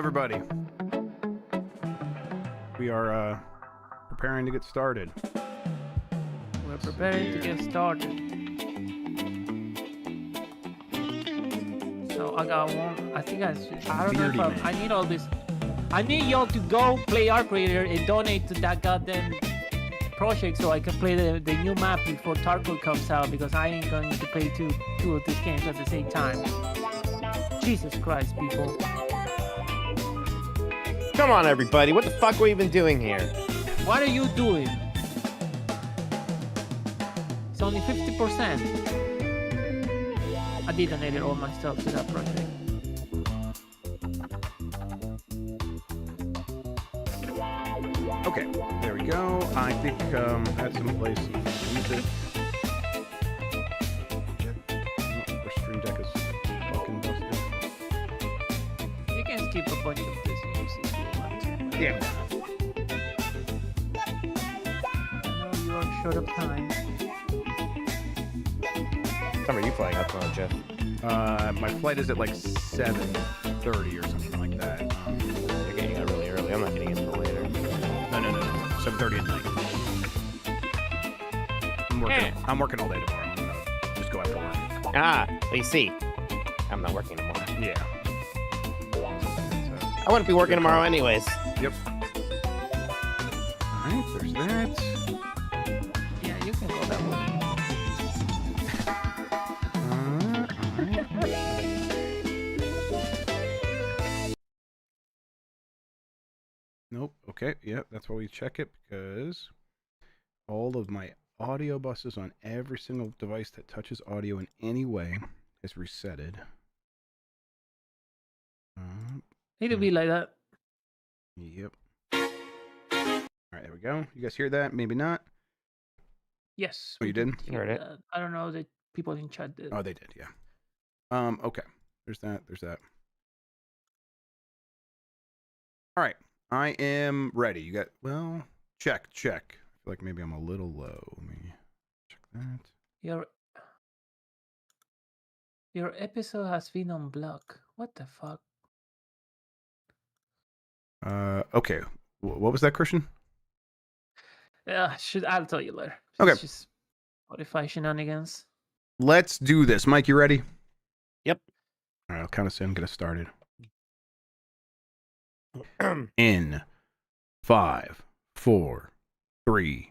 everybody. We are preparing to get started. We're preparing to get started. So I got one. I think I don't know if I need all this. I need y'all to go play Arc Creator and donate to that goddamn project so I can play the new map before Tarkov comes out, because I ain't going to play two of these games at the same time. Jesus Christ, people. Come on, everybody. What the fuck are we even doing here? What are you doing? It's only 50%. I did donate all my stuff to that project. Okay, there we go. I think I had some place music. Our stream deck is fucking busted. You can skip a bunch of this music if you want to. Yeah. I know you are short of time. What time are you flying up on, Jeff? My flight is at like 7:30 or something like that. You're getting out really early. I'm not getting in until later. No. 7:30 at night. I'm working all day tomorrow. I'm gonna just go after work. Ah, well, you see, I'm not working tomorrow. Yeah. I wouldn't be working tomorrow anyways. Yep. All right, there's that. Yeah, you can go that way. All right. Nope. Okay. Yep. That's why we check it, because all of my audio buses on every single device that touches audio in any way is resetted. It'll be like that. Yep. All right. There we go. You guys hear that? Maybe not. Yes. Oh, you did? Heard it. I don't know that people in chat did. Oh, they did. Yeah. Okay. There's that. There's that. All right. I am ready. You got, well, check. I feel like maybe I'm a little low. Let me check that. Your episode has been on block. What the fuck? Okay. What was that, Christian? I'll tell you later. Okay. It's just Spotify shenanigans. Let's do this. Mike, you ready? Yep. All right. I'll count us in. Get us started. In 5, 4, 3.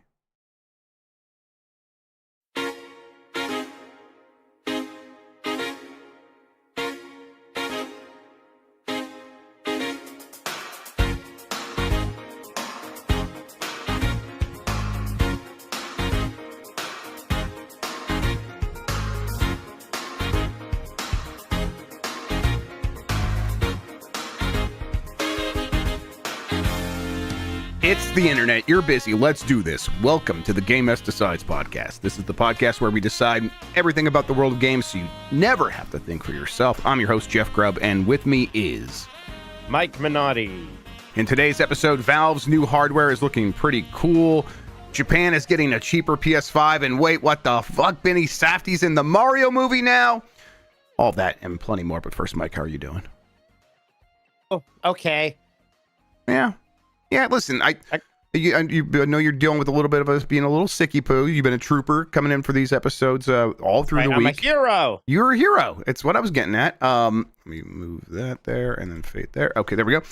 It's the internet. You're busy. Let's do this. Welcome to the Game S Decides podcast. This is the podcast where we decide everything about the world of games so you never have to think for yourself. I'm your host, Jeff Grubb, and with me is Mike Minotti. In today's episode, Valve's new hardware is looking pretty cool. Japan is getting a cheaper PS5, and wait, what the fuck? Benny Safdie's in the Mario movie now? All that and plenty more. But first, Mike, how are you doing? Oh, okay. Yeah, listen, I know you're dealing with a little bit of us being a little sicky poo. You've been a trooper coming in for these episodes all through the week. I'm a hero. You're a hero. It's what I was getting at. Let me move that there and then fade there. Okay, there we go.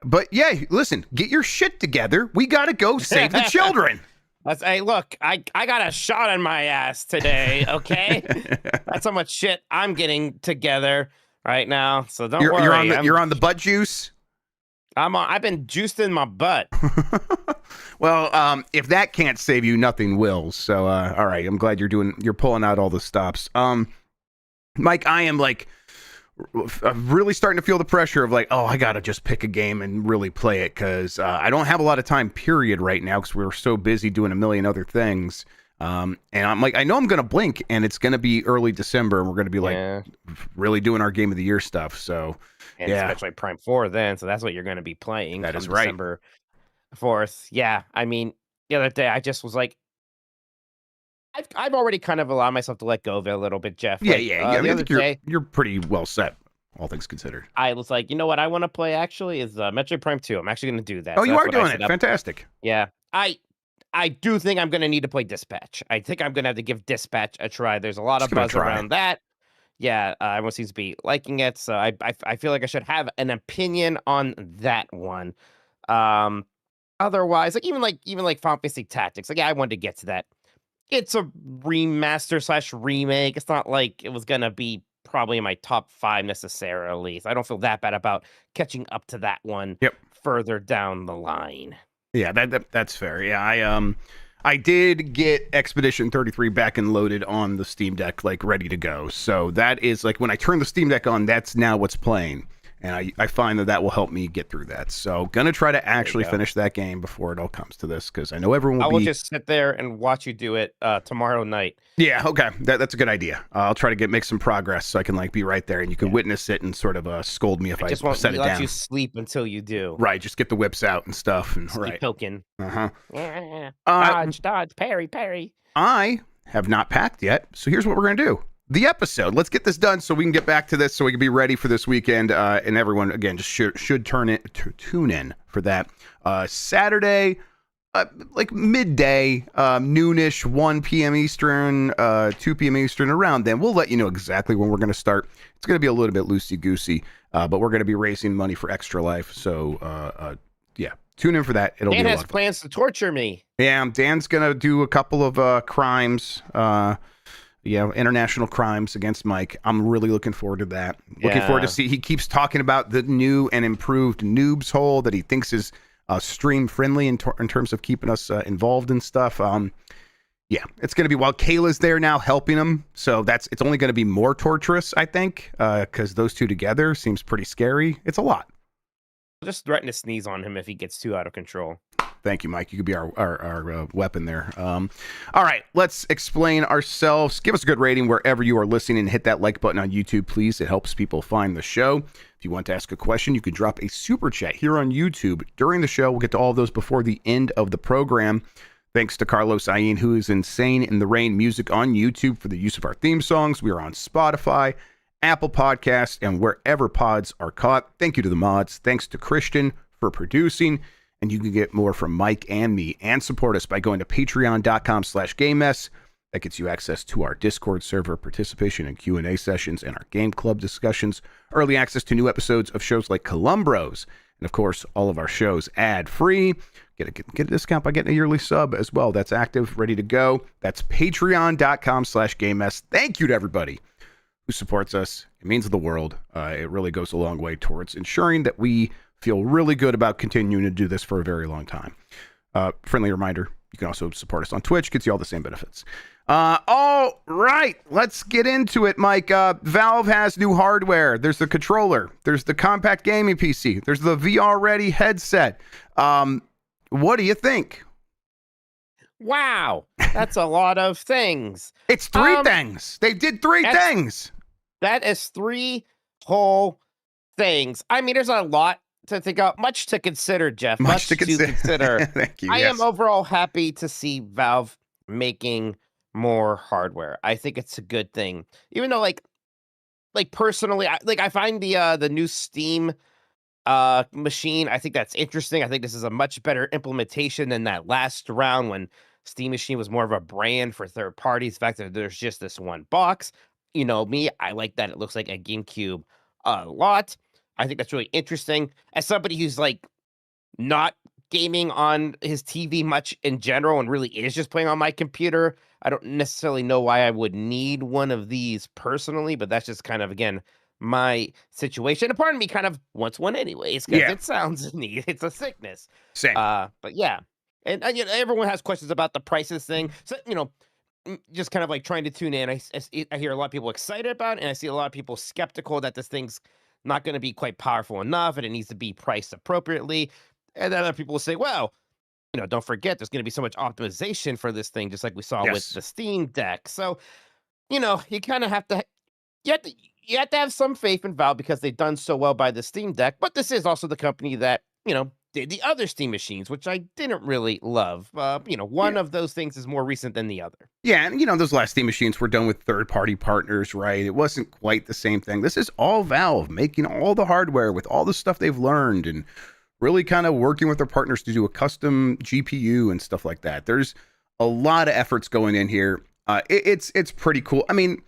But yeah, listen, get your shit together. We got to go save the children. Hey, look, I got a shot in my ass today, okay? That's how much shit I'm getting together right now, so don't worry. You're on the butt juice? I've been juiced in my butt. Well, if that can't save you, nothing will. So, all right, I'm glad you're pulling out all the stops. Mike, I am really starting to feel the pressure of I gotta just pick a game and really play it, because I don't have a lot of time, period, right now, because we're so busy doing a million other things. And I'm I know I'm gonna blink, and it's gonna be early December, and we're gonna be really doing our Game of the Year stuff. So. And especially Prime 4 then, so that's what you're going to be playing. That is right. December 4th. Yeah, I mean, the other day I just was like, I've already kind of allowed myself to let go of it a little bit, Jeff. Yeah. I think you're pretty well set all things considered. I was like, you know what I want to play actually is Metroid Prime 2. I'm actually going to do that. Oh, So you that's are what I doing set it. up. Fantastic. Yeah. I do think I'm going to need to play Dispatch. I think I'm going to have to give Dispatch a try. There's a lot Just of give it a buzz try. around that. Yeah, everyone seems to be liking it, so I feel like I should have an opinion on that one. Otherwise, even like Final Fantasy Tactics, like yeah, I wanted to get to that. It's a remaster / remake. It's not like it was gonna be probably in my top 5 necessarily. So I don't feel that bad about catching up to that one Yep. further down the line. Yeah, that's fair. Yeah, I did get Expedition 33 back and loaded on the Steam Deck, like ready to go. So that is like when I turn the Steam Deck on, that's now what's playing. And I find that will help me get through that. So gonna try to actually finish that game before it all comes to this, because I know everyone will I will just sit there and watch you do it tomorrow night. Yeah, okay, that's a good idea. I'll try to make some progress so I can like be right there, and you can witness it and sort of scold me if I just won't set it let down. you sleep until you do. Right, just get the whips out and stuff, and right. Poking. Dodge, parry. I have not packed yet, so here's what we're gonna do. The episode. Let's get this done so we can get back to this, so we can be ready for this weekend. And everyone again just should tune in for that. Saturday, like midday, noonish, 1 p.m. Eastern, 2 p.m. Eastern, around then. We'll let you know exactly when we're going to start. It's going to be a little bit loosey-goosey, but we're going to be raising money for Extra Life. So, yeah, tune in for that. It'll Dan be a has lot of fun. plans to torture me. Yeah, Dan's going to do a couple of crimes, international crimes against Mike. I'm really looking forward to that. Looking forward to see. He keeps talking about the new and improved Noobs Hole that he thinks is stream friendly in terms of keeping us involved and stuff. Yeah, it's going to be, while Kayla's there now helping him, so it's only going to be more torturous, I think, because those two together seems pretty scary. It's a lot. I'll just threaten to sneeze on him if he gets too out of control. Thank you, Mike. You could be our weapon there. All right, let's explain ourselves. Give us a good rating wherever you are listening, and hit that like button on YouTube, please. It helps people find the show. If you want to ask a question, you can drop a super chat here on YouTube during the show. We'll get to all of those before the end of the program. Thanks to Carlos Ayin, who is Insane in the Rain Music on YouTube, for the use of our theme songs. We are on Spotify, Apple Podcasts, and wherever pods are caught. Thank you to the mods. Thanks to Christian for producing. And you can get more from Mike and me and support us by going to patreon.com/GameS. That gets you access to our Discord server, participation in Q&A sessions, and our game club discussions, early access to new episodes of shows like Columbros, and of course, all of our shows ad-free. Get a discount by getting a yearly sub as well. That's active, ready to go. That's patreon.com/GameS. Thank you to everybody who supports us. It means the world. It really goes a long way towards ensuring that we feel really good about continuing to do this for a very long time. Friendly reminder, you can also support us on Twitch. Gets you all the same benefits. All right, let's get into it, Mike. Valve has new hardware. There's the controller. There's the compact gaming PC. There's the VR-ready headset. What do you think? Wow, that's a lot of things. It's 3 things. They did 3 things. That is 3 whole things. I mean, there's a lot to think of, much to consider, Jeff. Much to consider. Thank you. I am overall happy to see Valve making more hardware. I think it's a good thing, even though, like personally, I find the new Steam machine. I think that's interesting. I think this is a much better implementation than that last round when Steam Machine was more of a brand for third parties. The fact that there's just this one box. You know me, I like that it looks like a GameCube a lot. I think that's really interesting. As somebody who's like not gaming on his TV much in general and really is just playing on my computer, I don't necessarily know why I would need one of these personally, but that's just kind of, again, my situation. And part of me kind of wants one anyways, because it sounds neat. It's a sickness. Same. But yeah. And you know, everyone has questions about the prices thing. So, you know, just kind of like trying to tune in. I hear a lot of people excited about it, and I see a lot of people skeptical that this thing's not going to be quite powerful enough and it needs to be priced appropriately. And then other people will say, well, you know, don't forget there's going to be so much optimization for this thing, just like we saw with the Steam Deck. So, you know, you kind of have to, you have to have some faith in Valve because they've done so well by the Steam Deck. But this is also the company that, you know, the other Steam machines, which I didn't really love. One of those things is more recent than the other. Yeah, and those last Steam machines were done with third-party partners, right? It wasn't quite the same thing. This is all Valve making all the hardware with all the stuff they've learned and really kind of working with their partners to do a custom GPU and stuff like that. There's a lot of efforts going in here. It's pretty cool. I mean,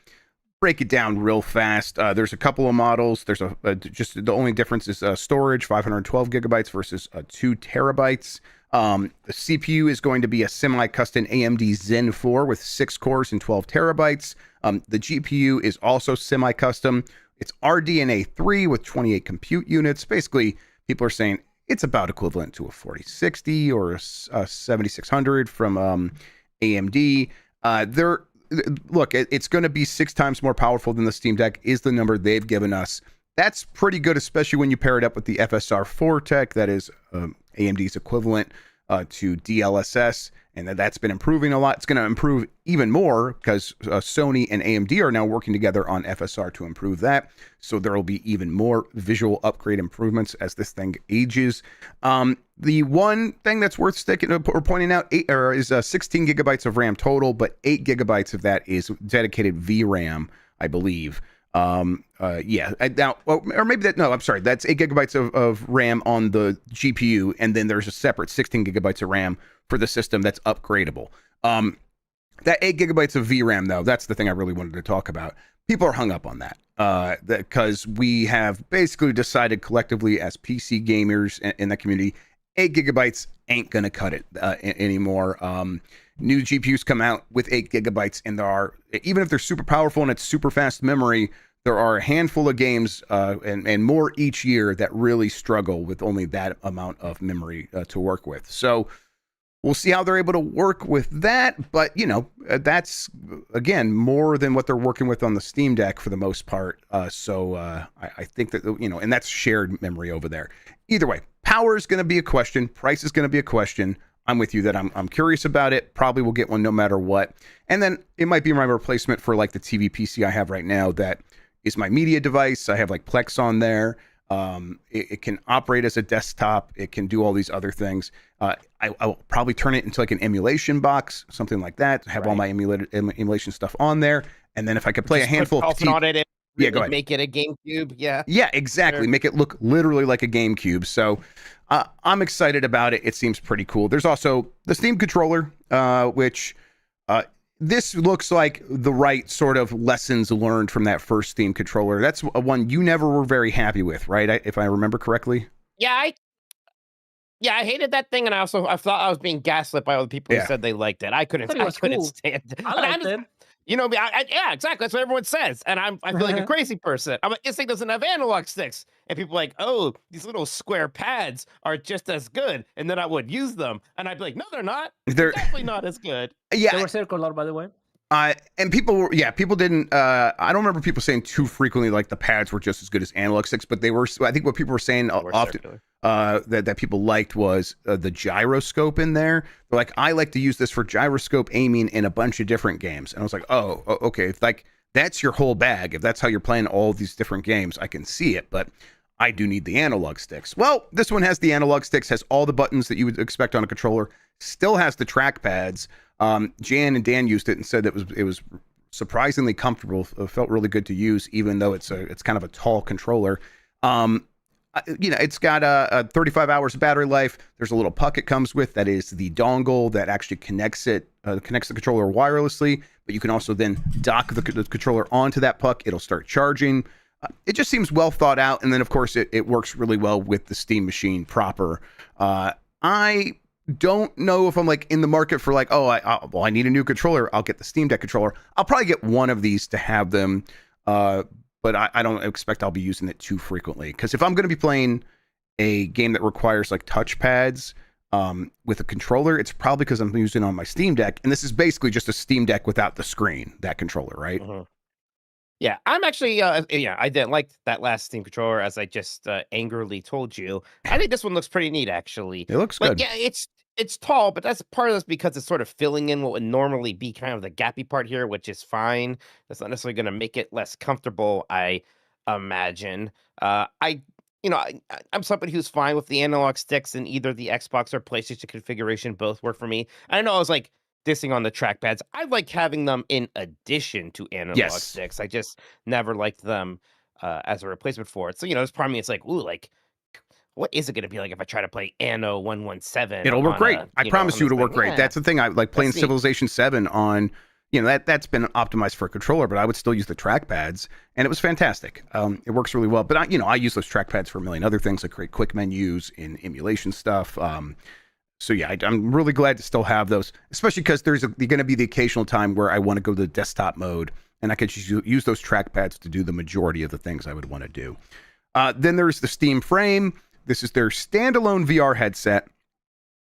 break it down real fast. There's a couple of models. There's just the only difference is storage, 512 gigabytes versus 2 terabytes. The CPU is going to be a semi-custom AMD Zen 4 with 6 cores and 12 terabytes. The GPU is also semi-custom. It's RDNA 3 with 28 compute units. Basically, people are saying it's about equivalent to a 4060 or a 7600 from AMD. Look, it's going to be 6 times more powerful than the Steam Deck is the number they've given us. That's pretty good, especially when you pair it up with the FSR 4 tech. That is AMD's equivalent to DLSS, and that's been improving a lot. It's going to improve even more because Sony and AMD are now working together on FSR to improve that. So there will be even more visual upgrade improvements as this thing ages. The one thing that's worth sticking or pointing out is 16 gigabytes of RAM total, but 8 gigabytes of that is dedicated VRAM, I believe. Now, or maybe that, no, I'm sorry, that's 8 gigabytes of RAM on the GPU, and then there's a separate 16 gigabytes of RAM for the system that's upgradable. That 8 gigabytes of VRAM, though, that's the thing I really wanted to talk about. People are hung up on that because we have basically decided collectively as PC gamers in that community, 8 gigabytes ain't going to cut it anymore. New GPUs come out with 8 gigabytes, and there are, even if they're super powerful and it's super fast memory, there are a handful of games and more each year that really struggle with only that amount of memory to work with. So we'll see how they're able to work with that. But, that's, again, more than what they're working with on the Steam Deck for the most part. So I think that, and that's shared memory over there. Either way, power is going to be a question. Price is going to be a question. I'm with you that I'm curious about it. Probably will get one no matter what. And then it might be my replacement for like the TV PC I have right now that is my media device. I have like Plex on there. It can operate as a desktop. It can do all these other things. I'll probably turn it into like an emulation box, something like that. Have all my emulation stuff on there. And then if I could play a handful of on it, yeah, go ahead. Make it a GameCube. Yeah, exactly. Sure. Make it look literally like a GameCube. So I'm excited about it. It seems pretty cool. There's also the Steam controller, which this looks like the right sort of lessons learned from that first Steam controller. That's one you never were very happy with, right? If I remember correctly. Yeah, I hated that thing, and I thought I was being gaslit by all the people who said they liked it. I couldn't stand it. I liked it. Yeah, exactly. That's what everyone says. And I feel like a crazy person. I'm like, this thing doesn't have analog sticks. And people are like, oh, these little square pads are just as good. And then I would use them. And I'd be like, no, they're not. They're definitely not as good. Yeah. They were circular, by the way. And people didn't, I don't remember people saying too frequently like the pads were just as good as analog sticks, but they were, I think what people were saying often that people liked was the gyroscope in there. They're like, I like to use this for gyroscope aiming in a bunch of different games. And I was like, oh, okay. If like that's your whole bag, if that's how you're playing all these different games, I can see it, but I do need the analog sticks. Well, this one has the analog sticks, has all the buttons that you would expect on a controller, still has the track pads. Jan and Dan used it and said it was surprisingly comfortable. It felt really good to use, even though it's kind of a tall controller. It's got a 35 hours of battery life. There's a little puck it comes with that is the dongle that actually connects the controller wirelessly. But you can also then dock the controller onto that puck. It'll start charging. It just seems well thought out. And then, of course, it works really well with the Steam machine proper. I don't know if I'm like in the market for like, I need a new controller. I'll get the Steam Deck controller. I'll probably get one of these to have them. But I don't expect I'll be using it too frequently. Because if I'm going to be playing a game that requires like touchpads with a controller, it's probably because I'm using it on my Steam Deck. And this is basically just a Steam Deck without the screen, that controller, right? Uh-huh. Yeah, I'm actually, I didn't like that last Steam controller, as I just angrily told you. I think this one looks pretty neat, actually. It looks good. Yeah, it's tall, but that's part of this because it's sort of filling in what would normally be kind of the gappy part here, which is fine. That's not necessarily going to make it less comfortable, I imagine. I'm somebody who's fine with the analog sticks in either the Xbox or PlayStation configuration. Both work for me. I know I was like dissing on the trackpads. I like having them in addition to analog Yes, sticks. I just never liked them as a replacement for it. So, it's part of me. It's like, ooh, like, what is it going to be like if I try to play Anno 117 it'll work on great. a, I promise on you this it'll work thing? great. Yeah, That's the thing. I like playing let's see. Civilization 7 on, that's been optimized for a controller, but I would still use the trackpads, and it was fantastic. It works really well. But I use those trackpads for a million other things, like create quick menus in emulation stuff. So yeah, I'm really glad to still have those, especially because there's going to be the occasional time where I want to go to the desktop mode, and I could just use those trackpads to do the majority of the things I would want to do. Then there's the Steam Frame. This is their standalone VR headset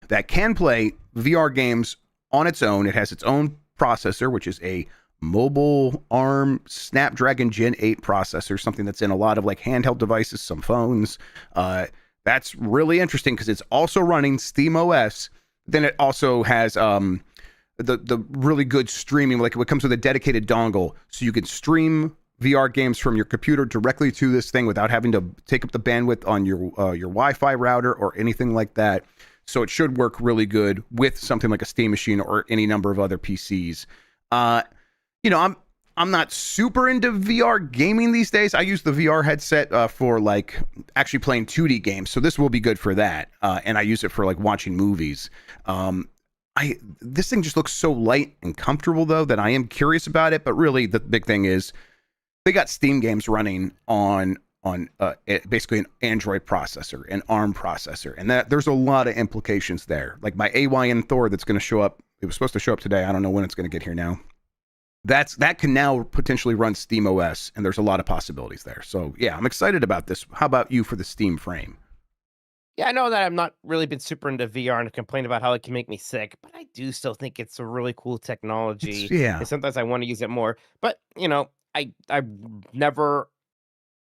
that can play VR games on its own. It has its own processor, which is a mobile ARM Snapdragon Gen 8 processor, something that's in a lot of like handheld devices, some phones. That's really interesting because it's also running SteamOS. Then it also has the really good streaming, like it comes with a dedicated dongle, so you can stream VR games from your computer directly to this thing without having to take up the bandwidth on your Wi-Fi router or anything like that. So it should work really good with something like a Steam machine or any number of other PCs. I'm not super into VR gaming these days. I use the VR headset for like actually playing 2D games, so this will be good for that. And I use it for like watching movies. This thing just looks so light and comfortable though that I am curious about it. But really, the big thing is they got Steam games running on basically an Android processor, an ARM processor, and that there's a lot of implications there. Like my AYN Thor that's going to show up. It was supposed to show up today. I don't know when it's going to get here now. That can now potentially run SteamOS, and there's a lot of possibilities there. So yeah, I'm excited about this. How about you for the Steam Frame? Yeah, I know that I've not really been super into VR and complain about how it can make me sick, but I do still think it's a really cool technology. Yeah. And sometimes I want to use it more. But I never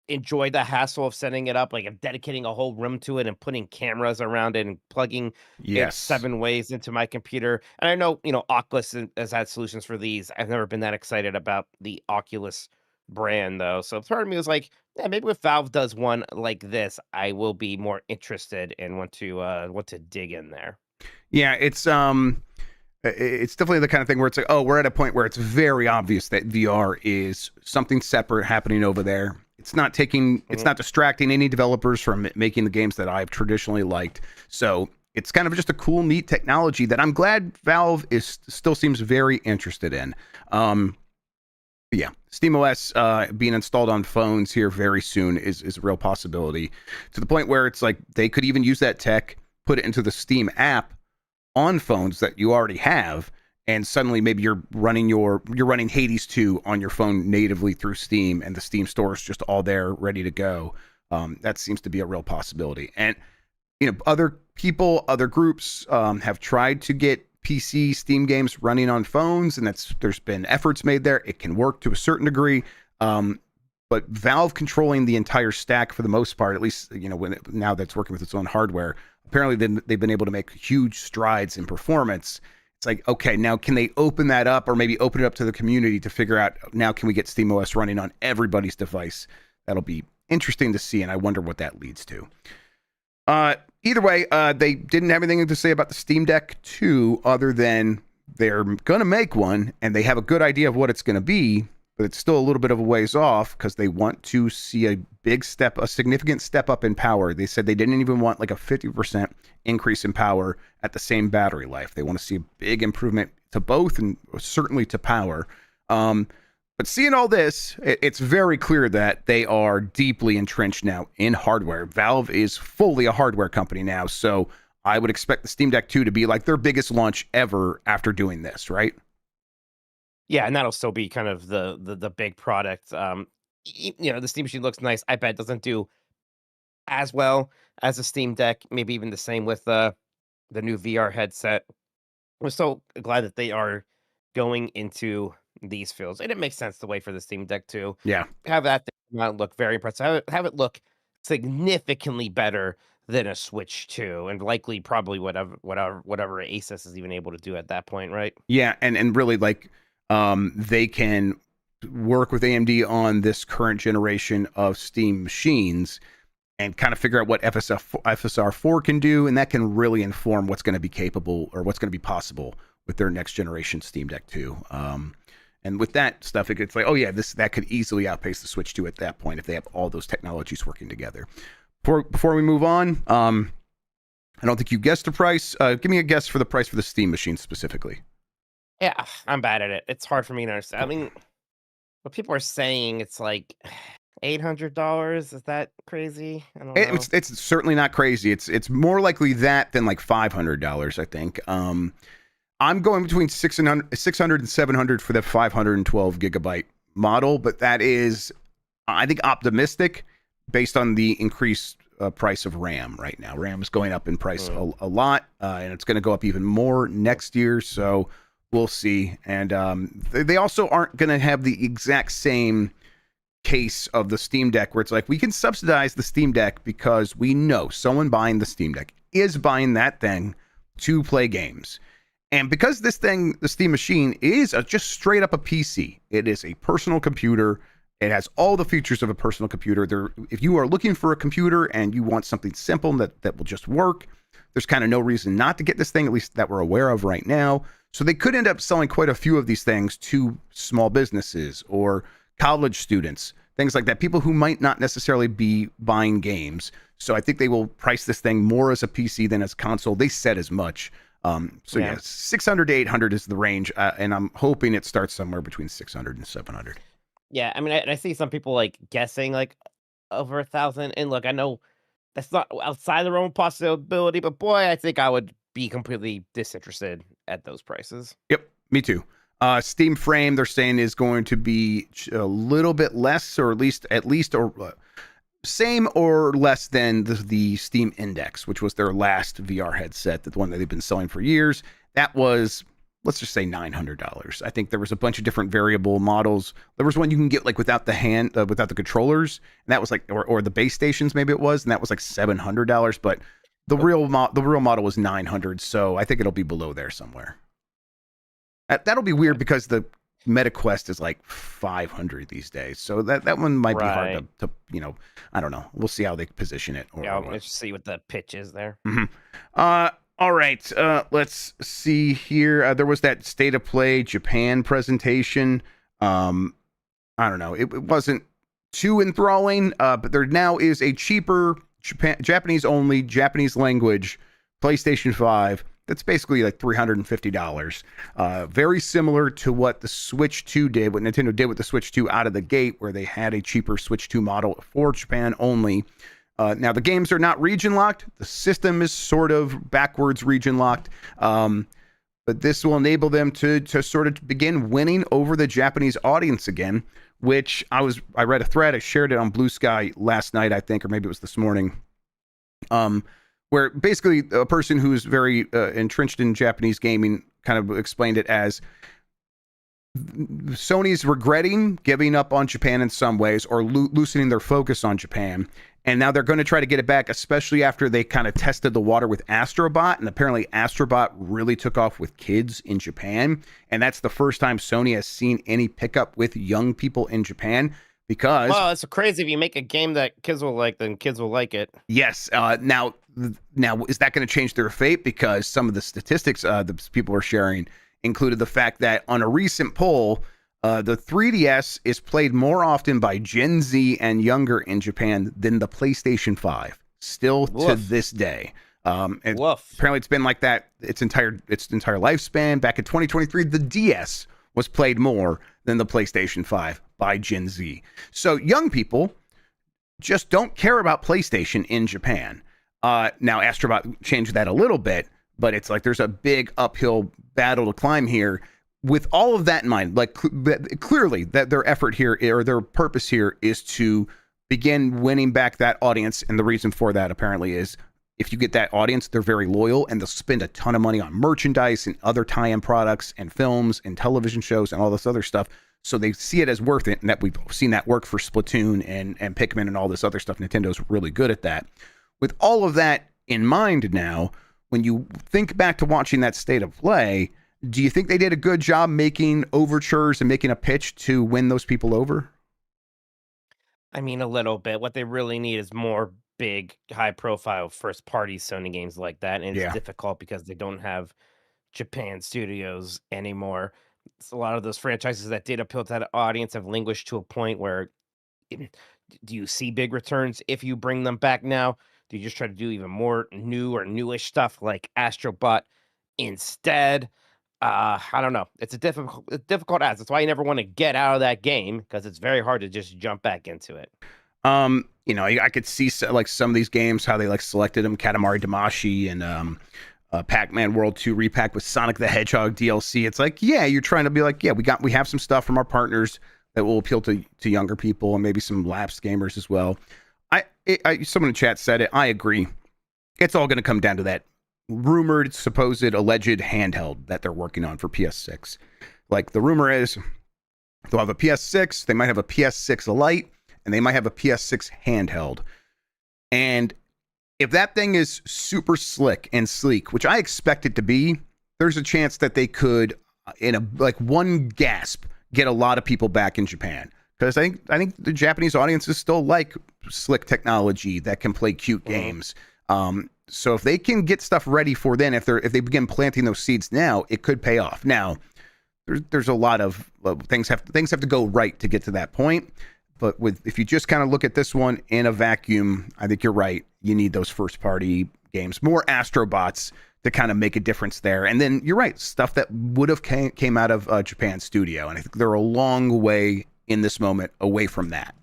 enjoy the hassle of setting it up, like of dedicating a whole room to it and putting cameras around it and plugging it Yes. 7 ways into my computer. And I know, Oculus has had solutions for these. I've never been that excited about the Oculus brand though. So part of me was like, yeah, maybe if Valve does one like this, I will be more interested and want to dig in there. Yeah, it's definitely the kind of thing where it's like, oh, we're at a point where it's very obvious that VR is something separate happening over there. It's not distracting any developers from making the games that I've traditionally liked. So it's kind of just a cool, neat technology that I'm glad Valve still seems very interested in. Yeah, SteamOS being installed on phones here very soon is a real possibility, to the point where it's like they could even use that tech, put it into the Steam app on phones that you already have, and suddenly maybe you're running Hades 2 on your phone natively through Steam, and the Steam store is just all there ready to go. That seems to be a real possibility. And other people, other groups have tried to get PC Steam games running on phones, and there's been efforts made there. It can work to a certain degree, but Valve controlling the entire stack for the most part, at least now that's working with its own hardware. Apparently, they've been able to make huge strides in performance. It's like, okay, now can they open that up, or maybe open it up to the community to figure out, now can we get SteamOS running on everybody's device? That'll be interesting to see, and I wonder what that leads to. Either way, they didn't have anything to say about the Steam Deck 2 other than they're going to make one, and they have a good idea of what it's going to be, but it's still a little bit of a ways off because they want to see a significant step up in power. They said they didn't even want like a 50% increase in power at the same battery life. They want to see a big improvement to both, and certainly to power. But seeing all this, it's very clear that they are deeply entrenched now in hardware. Valve is fully a hardware company now, so I would expect the Steam Deck 2 to be like their biggest launch ever after doing this, right? Yeah, and that'll still be kind of the big product. The Steam Machine looks nice. I bet it doesn't do as well as a Steam Deck. Maybe even the same with the new VR headset. I'm so glad that they are going into these fields, and it makes sense to wait for the Steam Deck to Yeah. have that thing come out and look very impressive. Have it look significantly better than a Switch 2, and likely probably whatever Asus is even able to do at that point, right? Yeah, and really like they can work with AMD on this current generation of Steam machines and kind of figure out what FSR4 can do, and that can really inform what's going to be capable or what's going to be possible with their next generation Steam Deck 2. And with that stuff, it's like, oh yeah, that could easily outpace the Switch 2 at that point if they have all those technologies working together. Before we move on, I don't think you guessed the price. Give me a guess for the price for the Steam machine specifically. Yeah, I'm bad at it. It's hard for me to understand. I mean, what people are saying, it's like $800. Is that crazy? I don't know. It's certainly not crazy. It's more likely that than like $500, I think. I'm going between 600 and 700 for the 512 gigabyte model, but that is, I think, optimistic based on the increased price of RAM right now. RAM is going up in price a lot, and it's going to go up even more next year. So we'll see. And they also aren't going to have the exact same case of the Steam Deck where it's like, we can subsidize the Steam Deck because we know someone buying the Steam Deck is buying that thing to play games. And because this thing, the Steam machine, is just straight up a PC, it is a personal computer. It has all the features of a personal computer. If you are looking for a computer and you want something simple that will just work, there's kind of no reason not to get this thing, at least that we're aware of right now. So they could end up selling quite a few of these things to small businesses or college students, things like that, people who might not necessarily be buying games. So I think they will price this thing more as a PC than as a console. They said as much. Yeah, 600 to 800 is the range, and I'm hoping it starts somewhere between 600 and 700. Yeah, I mean, I see some people like guessing like over 1,000, and look, I know that's not outside the realm of possibility, but boy, I think I would be completely disinterested at those prices. Yep, me too. Steam Frame, they're saying, is going to be a little bit less, or at least or same or less than the Steam Index, which was their last VR headset, the one that they've been selling for years. That was, let's just say, $900. I think there was a bunch of different variable models. There was one you can get like without the controllers, and that was like, or the base stations maybe it was, and that was like $700. But the real model was $900, so I think it'll be below there somewhere. That'll be weird because the MetaQuest is like $500 these days, so that one might be hard to I don't know. We'll see how they position it. Let's see what the pitch is there. Mm-hmm. All right, let's see here. There was that State of Play Japan presentation. I don't know. It wasn't too enthralling, but there now is a cheaper Japanese only, Japanese language PlayStation 5 that's basically like $350. Very similar to what the Switch 2 did, what Nintendo did with the Switch 2 out of the gate, where they had a cheaper Switch 2 model for Japan only. Now, the games are not region locked. The system is sort of backwards region locked. But this will enable them to sort of begin winning over the Japanese audience again, which I read a thread. I shared it on Blue Sky last night, I think, or maybe it was this morning. Where basically a person who is very entrenched in Japanese gaming kind of explained it as Sony's regretting giving up on Japan in some ways, or loosening their focus on Japan. And now they're going to try to get it back, especially after they kind of tested the water with Astro Bot. And apparently Astro Bot really took off with kids in Japan. And that's the first time Sony has seen any pickup with young people in Japan. Because, well, it's crazy. If you make a game that kids will like, then kids will like it. Yes. Now, is that going to change their fate? Because some of the statistics that people are sharing included the fact that on a recent poll, the 3DS is played more often by Gen Z and younger in Japan than the PlayStation 5, still to this day. Apparently it's been like that its entire lifespan. Back in 2023, the DS was played more than the PlayStation 5 by Gen Z. So young people just don't care about PlayStation in Japan. Now, Astrobot changed that a little bit, but it's like there's a big uphill battle to climb here. With all of that in mind, like clearly that their effort here, or their purpose here, is to begin winning back that audience. And the reason for that apparently is if you get that audience, they're very loyal and they'll spend a ton of money on merchandise and other tie-in products and films and television shows and all this other stuff. So they see it as worth it, and that we've seen that work for Splatoon and Pikmin and all this other stuff. Nintendo's really good at that. With all of that in mind now, when you think back to watching that State of Play, do you think they did a good job making overtures and making a pitch to win those people over? I mean, a little bit. What they really need is more big, high-profile first-party Sony games like that, and it's Yeah. difficult because they don't have Japan studios anymore. A lot of those franchises that did appeal to that audience have languished to a point where do you see big returns if you bring them back now? Do you just try to do even more new or newish stuff like Astrobot instead? I don't know. It's a difficult ask. That's why you never want to get out of that game because it's very hard to just jump back into it. I could see like some of these games how they like selected them, Katamari Damacy and Pac-Man World 2 repack with Sonic the Hedgehog DLC. It's like, yeah, you're trying to be like, yeah, we have some stuff from our partners that will appeal to younger people and maybe some lapsed gamers as well. Someone in chat said it. I agree. It's all going to come down to that rumored, supposed, alleged handheld that they're working on for PS6. Like the rumor is they'll have a PS6, they might have a PS6 Lite, and they might have a PS6 handheld. And if that thing is super slick and sleek, which I expect it to be, there's a chance that they could, in one gasp, get a lot of people back in Japan. Because I think the Japanese audiences still like slick technology that can play cute games. So if they can get stuff ready for then, if they begin planting those seeds now, it could pay off. Now, there's a lot of things have to go right to get to that point. But if you just kind of look at this one in a vacuum, I think you're right. You need those first party games, more Astrobots to kind of make a difference there. And then you're right, stuff that would have came out of Japan Studio, and I think they're a long way in this moment away from that.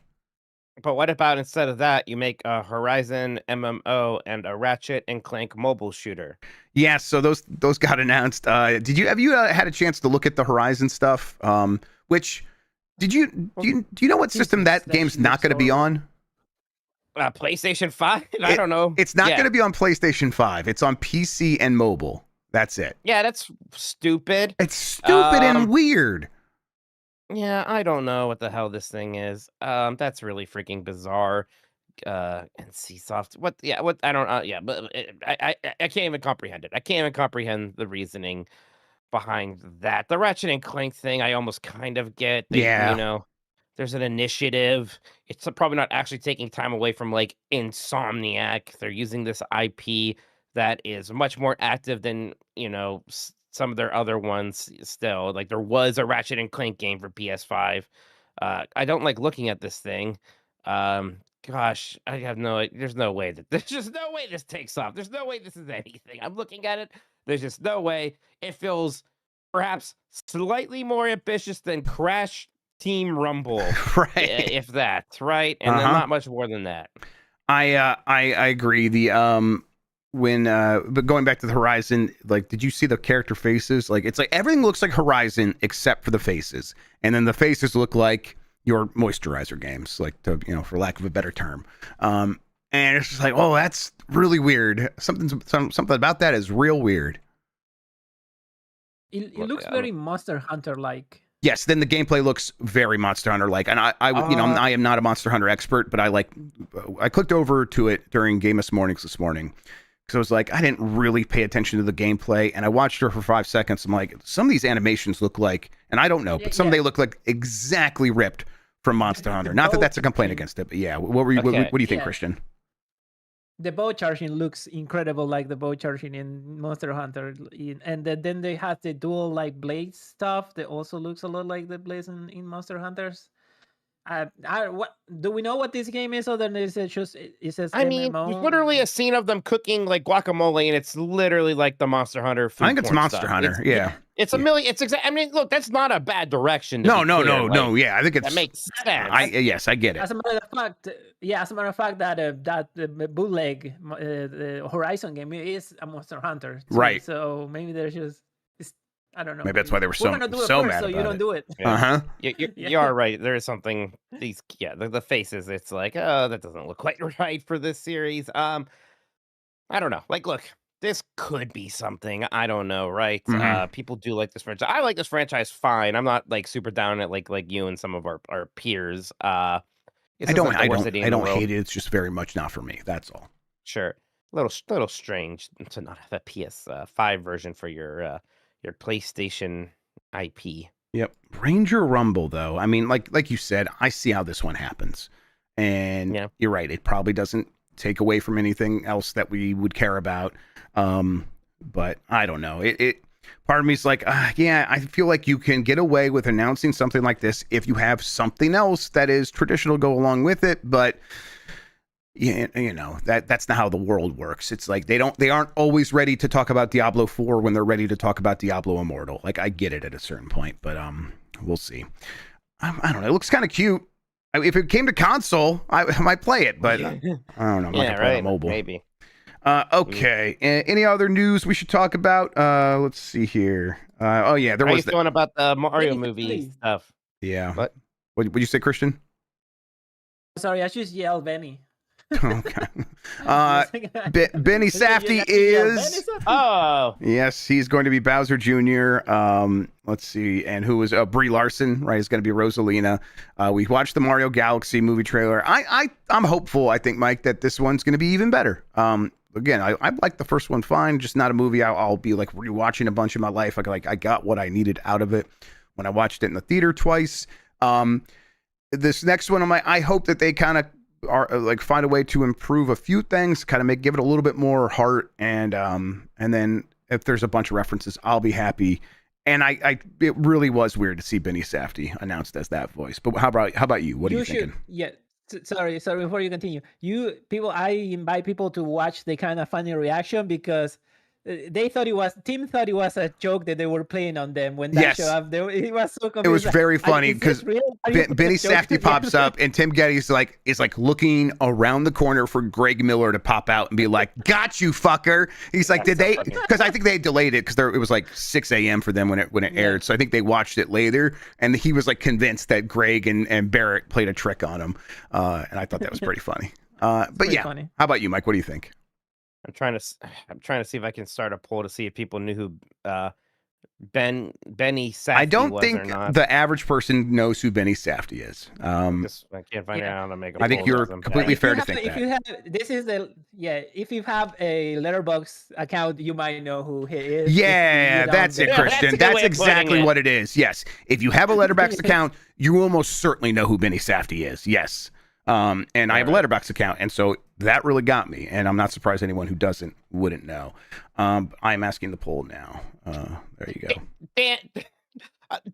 But what about instead of that, you make a Horizon MMO and a Ratchet and Clank mobile shooter? Yeah, so those got announced. Have you had a chance to look at the Horizon stuff? Which do you know what system that game's not going to be on? PlayStation 5? I don't know. It's not going to be on PlayStation 5. It's on PC and mobile. That's it. Yeah, that's stupid. It's stupid and weird. Yeah, I don't know what the hell this thing is. That's really freaking bizarre. NCSoft. What? Yeah. What? I don't. Yeah. But I can't even comprehend it. I can't even comprehend the reasoning behind that. The Ratchet and Clank thing, I almost kind of get. Yeah. There's an initiative. It's probably not actually taking time away from like Insomniac. They're using this IP that is much more active than some of their other ones still. Like there was a Ratchet and Clank game for PS5. I don't like looking at this thing. Gosh, there's no way there's just no way this takes off. There's no way this is anything. I'm looking at it. There's just no way. It feels perhaps slightly more ambitious than Crash Team Rumble. Right. If that, right? And then not much more than that. I agree. But going back to the Horizon, like, did you see the character faces? Like, it's like everything looks like Horizon except for the faces, and then the faces look like your moisturizer games, like for lack of a better term. And it's just like, oh, that's really weird. Something about that is real weird. It looks very Monster Hunter like. Yes, then the gameplay looks very Monster Hunter like, and I am not a Monster Hunter expert, but I clicked over to it during Gameus Mornings this morning. So I was like, I didn't really pay attention to the gameplay, and I watched her for 5 seconds. I'm like, some of these animations look like, and I don't know, but they look like exactly ripped from Monster Hunter. Not that that's a complaint against it, but yeah. What do you think, Christian? The bow charging looks incredible, like the bow charging in Monster Hunter, and then they have the dual like blades stuff that also looks a lot like the blades in Monster Hunters. What do we know what this game is? Other than it says I mean, MMO? there's literally a scene of them cooking like guacamole, and it's literally like the Monster Hunter food. I think it's Monster Hunter. It's a million. It's exact. I mean, look, that's not a bad direction. No. Yeah, I think that makes sense. I get it. As a matter of fact, that the bootleg the Horizon game is a Monster Hunter, too. Right? So maybe there's just. I don't know. Made that's why they were so mad so about you don't do it. Yeah. You are right. There is something. The faces. It's like, oh, that doesn't look quite right for this series. I don't know. Like, look, this could be something. I don't know, right? People do like this franchise. I like this franchise fine. I'm not like super down at like you and some of our peers. I don't hate it. It's just very much not for me. That's all. Sure. Little strange to not have a PS5 version for your PlayStation IP. Yep. Ranger Rumble, though. I mean, like you said, I see how this one happens. And you're right. It probably doesn't take away from anything else that we would care about. But I don't know. It part of me is like, yeah, I feel like you can get away with announcing something like this if you have something else that is traditional go along with it. But you know, that's not how the world works. It's like they aren't always ready to talk about Diablo 4 when they're ready to talk about Diablo Immortal. Like, I get it at a certain point, but we'll see. I don't know. It looks kind of cute. If it came to console, I might play it, but I don't know. I'm not gonna play it on mobile. Maybe. Okay. Any other news we should talk about? Let's see here. Oh yeah, there How was. you feeling about the Mario Benny movie Benny. stuff? Yeah. What? What you say, Christian? Sorry, I just yelled Benny. Okay. Benny Safdie is. Oh. Yes, he's going to be Bowser Jr. Let's see, and who was Brie Larson? Right, is going to be Rosalina. We watched the Mario Galaxy movie trailer. I'm hopeful. I think, Mike, that this one's going to be even better. Again, I like the first one fine, just not a movie I'll be like rewatching a bunch of my life. I got what I needed out of it when I watched it in the theater twice. This next one, I hope that they kind of are like find a way to improve a few things, kind of give it a little bit more heart, and then if there's a bunch of references, I'll be happy. And it really was weird to see Benny Safdie announced as that voice. But how about you? What are you thinking? Yeah. Sorry. Before you continue, I invite people to watch the kind of funny reaction because they thought Tim thought it was a joke that they were playing on them when that showed up. It was so confused. It was very funny because Benny Safdie pops up and Tim Geddes is like looking around the corner for Greg Miller to pop out and be like, "Got you, fucker." He's like, "Did they?" Because I think they delayed it because it was like 6 a.m. for them when it aired. So I think they watched it later, and he was like convinced that Greg and Barrett played a trick on him, and I thought that was pretty funny. But yeah, funny. How about you, Mike? What do you think? I'm trying to see if I can start a poll to see if people knew who Benny Safdie I don't was think or not. the average person knows who Benny Safdie is. I can't find out how to make a poll. I think you're completely fair to think that. If you have a Letterboxd account, you might know who he is. Yeah, that's it, Christian. That's exactly what it is. Yes. If you have a Letterboxd account, you almost certainly know who Benny Safdie is. Yes. And I have a Letterboxd account, and so that really got me, and I'm not surprised anyone who wouldn't know. I'm asking the poll now. There you go.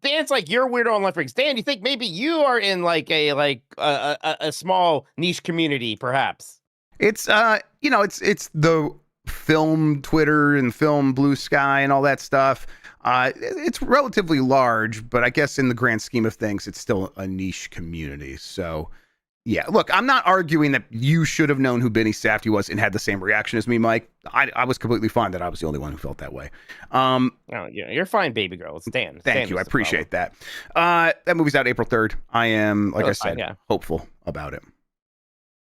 Dan's like, you're weirdo on Left Rings. Dan, you think maybe you are in like a small niche community, perhaps? It's it's the film Twitter and film Blue Sky and all that stuff. It's relatively large, but I guess in the grand scheme of things, it's still a niche community. So. Yeah, look, I'm not arguing that you should have known who Benny Safdie was and had the same reaction as me, Mike. I was completely fine that I was the only one who felt that way. Oh, yeah, you're fine, baby girl. It's Dan. Thank you. I appreciate that. That movie's out April 3rd. I am, like I said, hopeful about it.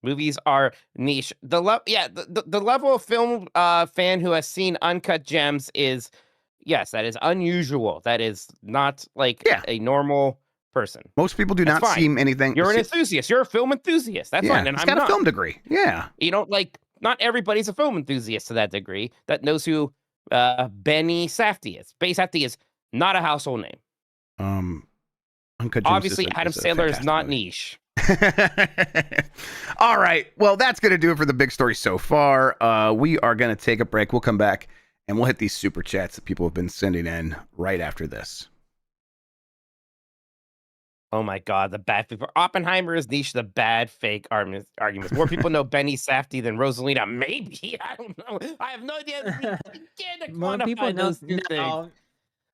Movies are niche. The level of film fan who has seen Uncut Gems is, yes, that is unusual. That is not like a normal person. Most people do not seem anything. You're an enthusiast. You're a film enthusiast. That's fine. And he's got a film degree. Yeah. You don't not everybody's a film enthusiast to that degree that knows who Benny Safdie is. Benny Safdie is not a household name. Obviously, Adam Sandler is not niche. All right. Well, that's going to do it for the big story so far. We are going to take a break. We'll come back and we'll hit these super chats that people have been sending in right after this. Oh my God, the bad people. Oppenheimer is niche, the bad fake arguments. More people know Benny Safdie than Rosalina. Maybe. I don't know. I have no idea. More people know. No,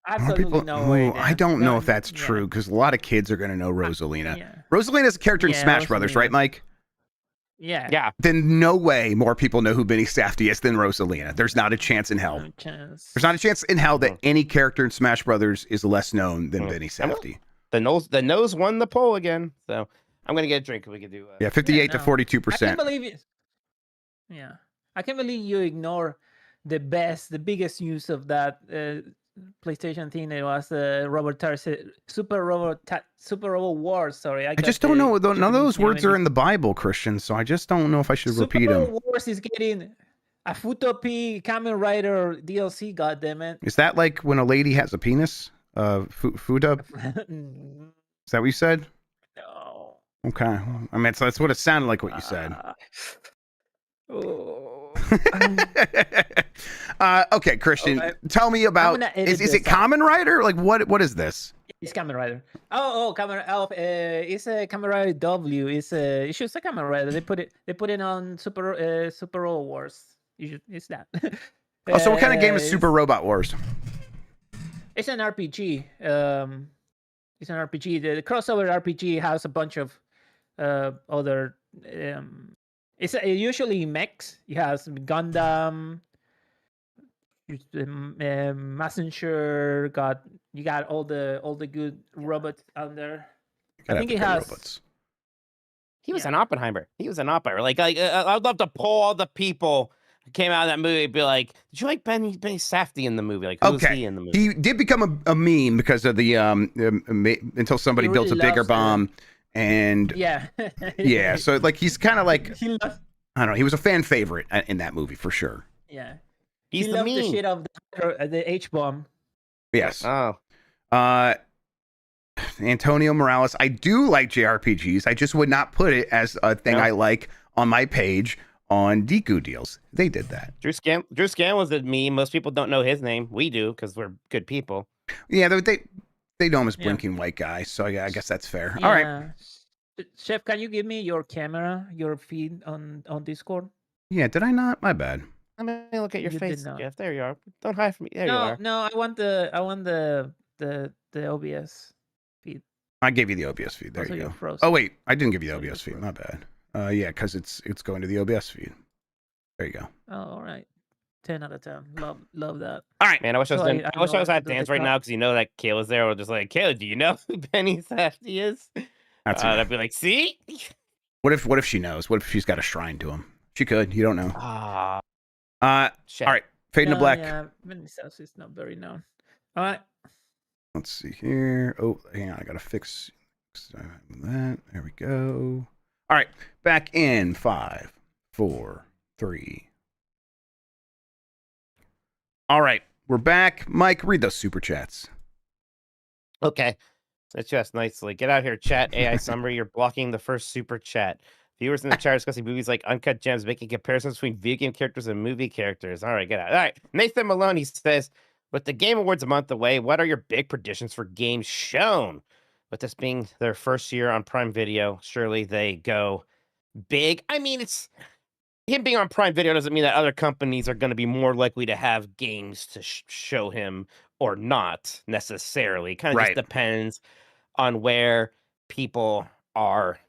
absolutely no way. I don't know if that's true because a lot of kids are going to know Rosalina. Rosalina is a character in Smash Brothers, right, Mike? Yeah. Then no way more people know who Benny Safdie is than Rosalina. There's not a chance in hell. There's not a chance in hell that any character in Smash Brothers is less known than Benny Safdie. The nose won the poll again, so I'm gonna get a drink. We could do 58 to 42%. I can't believe it. Yeah, I can't believe you ignore the biggest use of that PlayStation thing. It was Super Robot Wars. Sorry, I just don't know. None of those words are in the Bible, Christian. So I just don't know if I should repeat them. Super Wars is getting a Futopia Kamen Rider DLC. Goddammit! Is that like when a lady has a penis? Fuda? Is that what you said? No. Okay. I mean, so that's what it sounded like what you said. Oh. Okay, Christian, Okay. tell me about. gonna edit Is it this out. Kamen Rider? Like what is this? It's Kamen Rider. Kamen Rider. It's a Kamen Rider W. It's just a Kamen Rider. They put it on Super Road Wars. It's that. Oh, so what kind of game is It's- Super Robot Wars? It's an RPG. It's an RPG. The crossover RPG has a bunch of other. It's usually mechs. It has Gundam, Messenger. You got all the good robots out there. Gotta think have it the good has- robots. He was Yeah. an Oppenheimer. He was an Oppenheimer. Like I'd love to pull all the people who came out of that movie and be like, did you like Benny Safdie in the movie? Like, who was Okay. he in the movie? He did become a meme because of the until somebody He built a really bigger loves bomb, and Yeah. yeah, so like he's kind of like he loves. I don't know. He was a fan favorite in that movie for sure. Yeah. He's he the loved the meme. shit of the H bomb. Yes. Oh, Antonio Morales. I do like JRPGs. I just would not put it as a thing No. I like on my page on Deku deals. They did that. Drew Scan was a meme. Most people don't know his name. We do because we're good people. Yeah, they know him as Yeah. blinking white guy. So yeah, I guess that's fair. All right. Yeah. Chef, can you give me your camera, your feed on Discord? Yeah, did I not? My bad. Let me look at your You did face, not. Jeff. There you are. Don't hide from me. There you are. No, I want the OBS feed. I gave you the OBS feed. There Also, you you're go. frozen. Oh wait, I didn't give you the So you're OBS feed. frozen. My bad. Yeah, because it's going to the OBS feed. There you go. Oh, all right. 10 out of 10. Love that. All right. Man, I wish I was So in, I wish I was know at the dance right cut. now because you know that Kayla's there. We're just like, Kayla, do you know who Benny Safdie is? That's enough. I'd be like, see? What if she knows? What if she's got a shrine to him? She could. You don't know. Ah, All shit. right. Fade to No, black. Yeah, many cells is not very known. All right. Let's see here. Oh, hang on. I gotta fix that. There we go. All right. Back in 5, 4, 3. All right. We're back. Mike, read those super chats. Okay. That's just nicely. Get out here, chat. AI summary. You're blocking the first super chat. Viewers in the chat are discussing movies like Uncut Gems, making comparisons between video game characters and movie characters. All right, get out. All right. Nathan Maloney says, with the Game Awards a month away, what are your big predictions for games shown? With this being their first year on Prime Video, surely they go big. I mean, it's him being on Prime Video doesn't mean that other companies are going to be more likely to have games to show him or not necessarily. Kind of Right. just depends on where people are.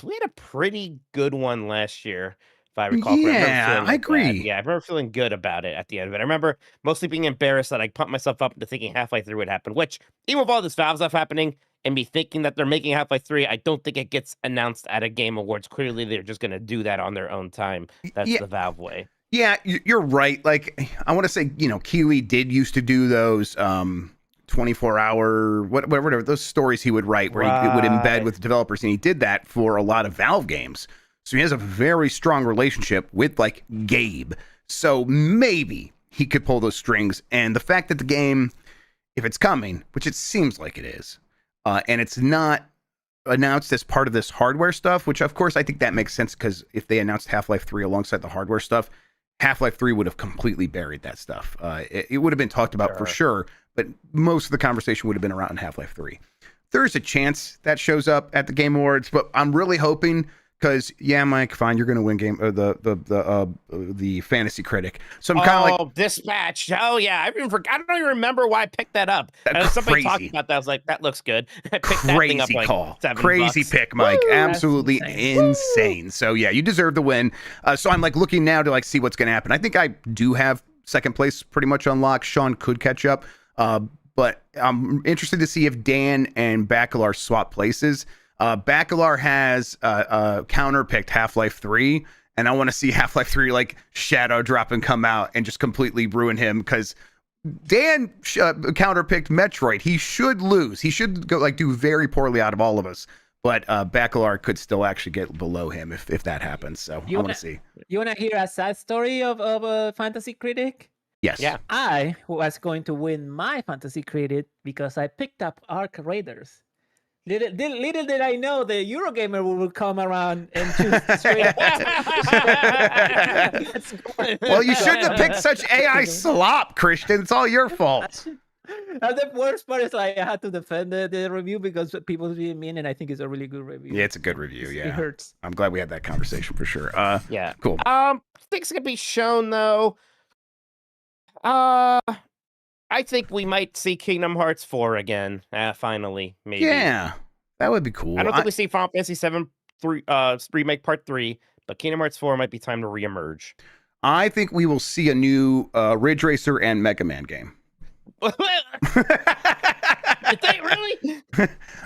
We had a pretty good one last year, if I recall. correctly. remember Yeah, feeling I like that. agree. Yeah, I remember feeling good about it at the end of it. I remember mostly being embarrassed that I pumped myself up into thinking Half-Life 3 would happen, which, even with all this Valve stuff happening and me thinking that they're making Half-Life 3, I don't think it gets announced at a Game Awards. Clearly, they're just going to do that on their own time. That's Yeah. the Valve way. Yeah, you're right. Like, I want to say, Keeley did used to do those 24-hour, whatever, those stories he would write where he would embed Right. with developers, and he did that for a lot of Valve games. So he has a very strong relationship with, like, Gabe. So maybe he could pull those strings. And the fact that the game, if it's coming, which it seems like it is, and it's not announced as part of this hardware stuff, which, of course, I think that makes sense because if they announced Half-Life 3 alongside the hardware stuff, Half-Life 3 would have completely buried that stuff. It would have been talked about for sure, but most of the conversation would have been around Half-Life 3. There's a chance that shows up at the Game Awards, but I'm really hoping because, yeah, Mike, fine, you're going to win the Fantasy Critic. So I'm kind of like, Dispatch. Oh, yeah. I don't even remember why I picked that up. That's Somebody talked crazy. about that. I was like, that looks good. I picked that thing up crazy like call, $7. crazy pick, Mike. Woo! Absolutely That's insane. So yeah, you deserve the win. So I'm like looking now to like see what's going to happen. I think I do have second place pretty much unlocked. Sean could catch up, but I'm interested to see if Dan and Bacalar swap places. Bacalar has counterpicked Half-Life 3, and I want to see Half-Life 3 like shadow drop and come out and just completely ruin him because Dan counterpicked Metroid. He should lose. He should go like do very poorly out of all of us. But Bacalar could still actually get below him if that happens. So I want to see. You want to hear a sad story of a Fantasy Critic? Yes. Yeah. I was going to win my Fantasy Critic because I picked up Arc Raiders. Little did I know the Eurogamer will come around and choose straight. Well, you shouldn't have picked such AI slop, Christian. It's all your fault. And the worst part is like I had to defend the review because people being mean, and I think it's a really good review. Yeah, it's a good review. Yeah, it hurts. I'm glad we had that conversation for sure. Yeah, cool. Things can be shown though. I think we might see Kingdom Hearts 4 again. Finally, maybe. Yeah, that would be cool. I don't think we see Final Fantasy 7 Remake Part 3, but Kingdom Hearts 4 might be time to reemerge. I think we will see a new Ridge Racer and Mega Man game. Did they really?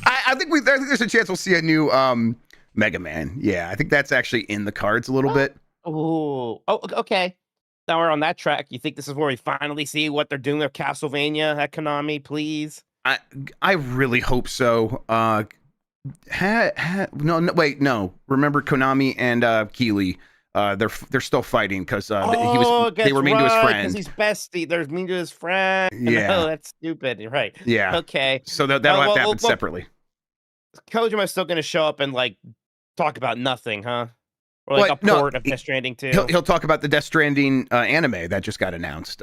I think there's a chance we'll see a new Mega Man. Yeah, I think that's actually in the cards a little bit. Oh, okay. Now we're on that track. You think this is where we finally see what they're doing with Castlevania at Konami, please? I really hope so. No. Remember Konami and Keeley? They're still fighting because they were mean to his friend. Because he's bestie. They're mean to his friend. Yeah, no, that's stupid. You're right. Yeah. Okay. So that'll have to happen separately. Kojima's still going to show up and like talk about nothing, huh? Or like a port of Death Stranding too. He'll talk about the Death Stranding anime that just got announced.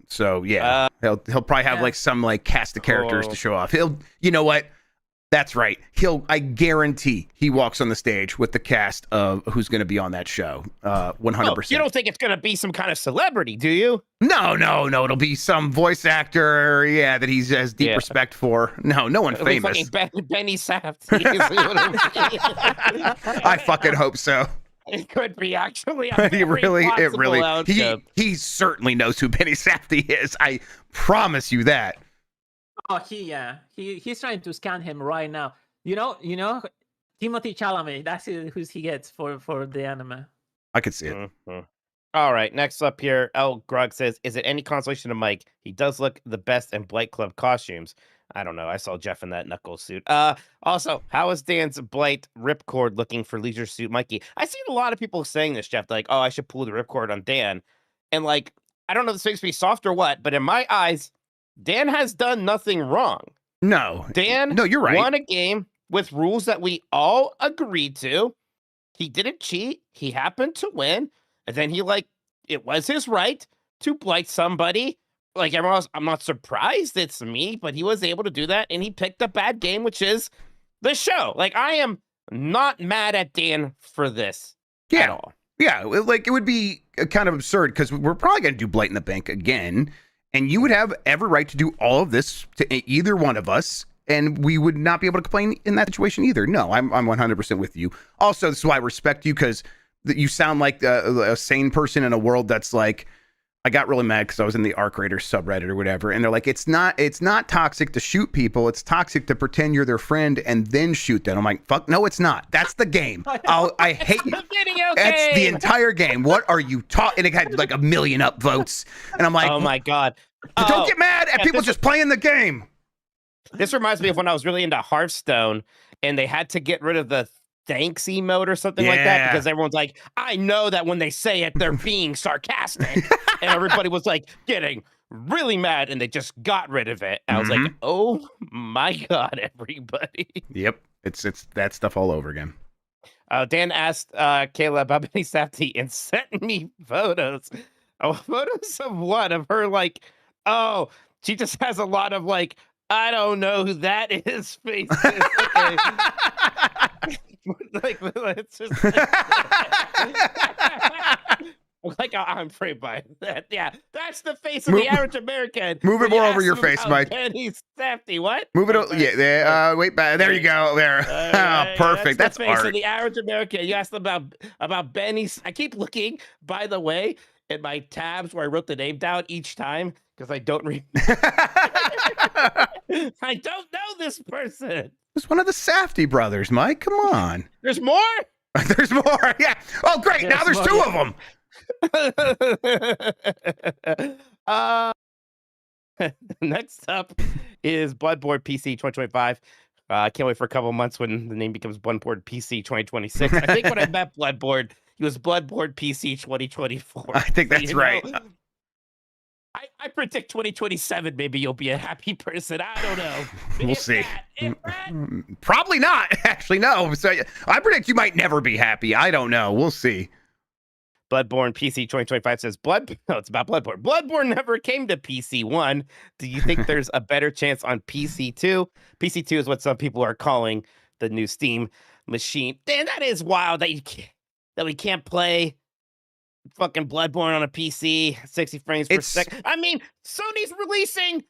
So yeah, he'll probably have like some like cast of characters to show off. You know what? That's right. I guarantee he walks on the stage with the cast of who's going to be on that show. 100%. You don't think it's going to be some kind of celebrity, do you? No. It'll be some voice actor, that he has deep respect for. No one famous. Benny Safdie. I fucking hope so. It could be actually. He certainly knows who Benny Safdie is. I promise you that. Oh, he's trying to scan him right now. You know, Timothy Chalamet. That's who he gets for the anime. I could see it. Mm-hmm. All right, next up here, Grug says, "Is it any consolation to Mike? He does look the best in Blight Club costumes." I don't know. I saw Jeff in that Knuckles suit. Also, how is Dan's Blight ripcord looking for Leisure Suit Mikey? I seen a lot of people saying this, Jeff. Like, oh, I should pull the ripcord on Dan, and like, I don't know if this makes me soft or what, but in my eyes, Dan has done nothing wrong. No, you're right. Won a game with rules that we all agreed to. He didn't cheat. He happened to win. And then it was his right to blight somebody. Like everyone else, I'm not surprised it's me, but he was able to do that. And he picked a bad game, which is the show. Like, I am not mad at Dan for this at all. Yeah, like it would be kind of absurd because we're probably going to do Blight in the Bank again. And you would have every right to do all of this to either one of us, and we would not be able to complain in that situation either. No, I'm 100% with you. Also, this is why I respect you, because you sound like a sane person in a world that's like, I got really mad because I was in the Arc Raiders subreddit or whatever, and they're like, it's not toxic to shoot people. It's toxic to pretend you're their friend and then shoot them. I'm like, fuck, no, it's not. That's the game. I hate you. That's the entire game. What are you talking? And it had like 1 million upvotes, and I'm like, oh my god, don't get mad at people just playing the game. This reminds me of when I was really into Hearthstone, and they had to get rid of the thanks emote or something like that because everyone's like, I know that when they say it, they're being sarcastic. And everybody was like getting really mad, and they just got rid of it. And I was like, oh my god, everybody. Yep. It's that stuff all over again. Dan asked Kayla about Benny Safdie and sent me photos. Oh, photos of what? Of her like, oh, she just has a lot of like, I don't know who that is faces. Okay. Like, it's just like I'm framed by that. Yeah, that's the face of the average American. Move it more over your face, Mike. Benny Safdie, what? Move it over. Yeah, wait back. There you go. There. Perfect. That's the face art. of the average American. You asked about Benny. I keep looking, by the way, in my tabs where I wrote the name down each time because I don't read. I don't know this person. It's one of the Safdie brothers, Mike. Come on. There's more? There's more. Yeah. Oh, great. Now there's two of them. Next up is Bloodborne PC 2025. I can't wait for a couple months when the name becomes Bloodborne PC 2026. I think when I met Bloodborne, he was Bloodborne PC 2024. I think that's right. I predict 2027. Maybe you'll be a happy person. I don't know. We'll see. If that. Probably not. Actually, no. So I predict you might never be happy. I don't know. We'll see. Bloodborne PC 2025 says No, it's about Bloodborne. Bloodborne never came to PC 1. Do you think there's a better chance on PC 2? PC 2 is what some people are calling the new Steam machine. Damn, that is wild that we can't play fucking Bloodborne on a PC 60 frames per second. I mean, Sony's releasing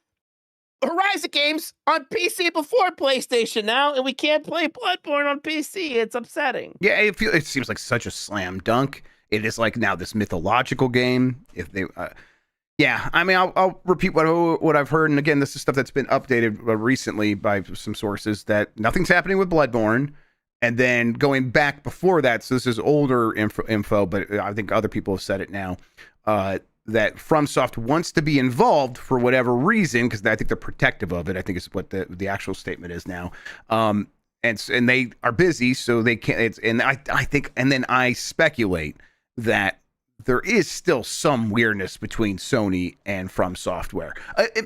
Horizon games on PC before PlayStation now, and we can't play Bloodborne on PC. It's upsetting. Yeah, it seems like such a slam dunk. It is like now this mythological game. If they, yeah, I mean, I'll repeat what I've heard, and again, this is stuff that's been updated recently by some sources that nothing's happening with Bloodborne, and then going back before that. So this is older info, but I think other people have said it now. That FromSoft wants to be involved for whatever reason, because I think they're protective of it. I think is what the actual statement is now. And they are busy, so they can't. And I think, and then I speculate that there is still some weirdness between Sony and From Software.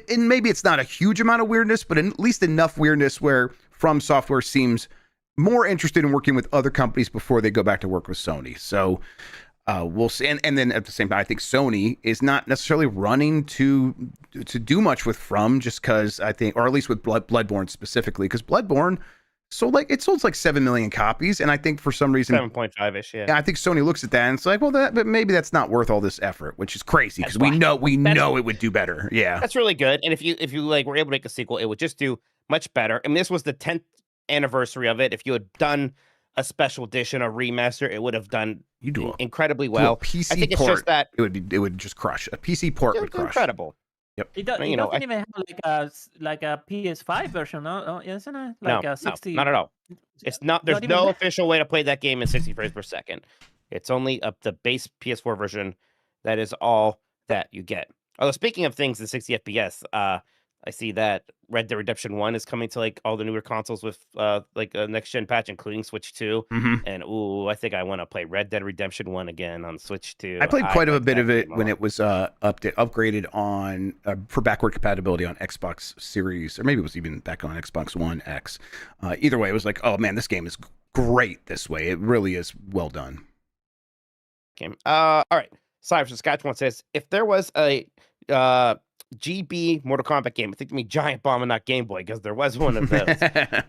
And maybe it's not a huge amount of weirdness, but at least enough weirdness where From Software seems more interested in working with other companies before they go back to work with Sony. So we'll see. And then at the same time, I think Sony is not necessarily running to do much with From, just because I think, or at least with Bloodborne specifically, because Bloodborne, it sold like 7 million copies, and I think for some reason 7.5-ish. Yeah, I think Sony looks at that and it's like, well, but maybe that's not worth all this effort, which is crazy because we know it would do better. Yeah, that's really good. And if you like were able to make a sequel, it would just do much better. I mean, this was the 10th anniversary of it. If you had done a special edition, a remaster, it would have done incredibly well. PC I think port, it's just that it would just crush. A PC port would crush. Incredible. Yep. It doesn't even have like a PS5 version, no? Isn't it? Like a 60. No, not at all. It's not. There's no official way to play that game in 60 frames per second. It's only the base PS4 version. That is all that you get. Although speaking of things in 60 FPS, I see that Red Dead Redemption 1 is coming to like all the newer consoles with like a next gen patch, including Switch 2. Mm-hmm. And I think I want to play Red Dead Redemption 1 again on Switch 2. I played quite a bit of it when it was upgraded on for backward compatibility on Xbox Series, or maybe it was even back on Xbox One X. Either way, it was like, oh man, this game is great this way. It really is well done. Okay. All right. Cyber Saskatchewan says, if there was a GB Mortal Kombat game, I think to me Giant Bomb and not Game Boy, because there was one of those.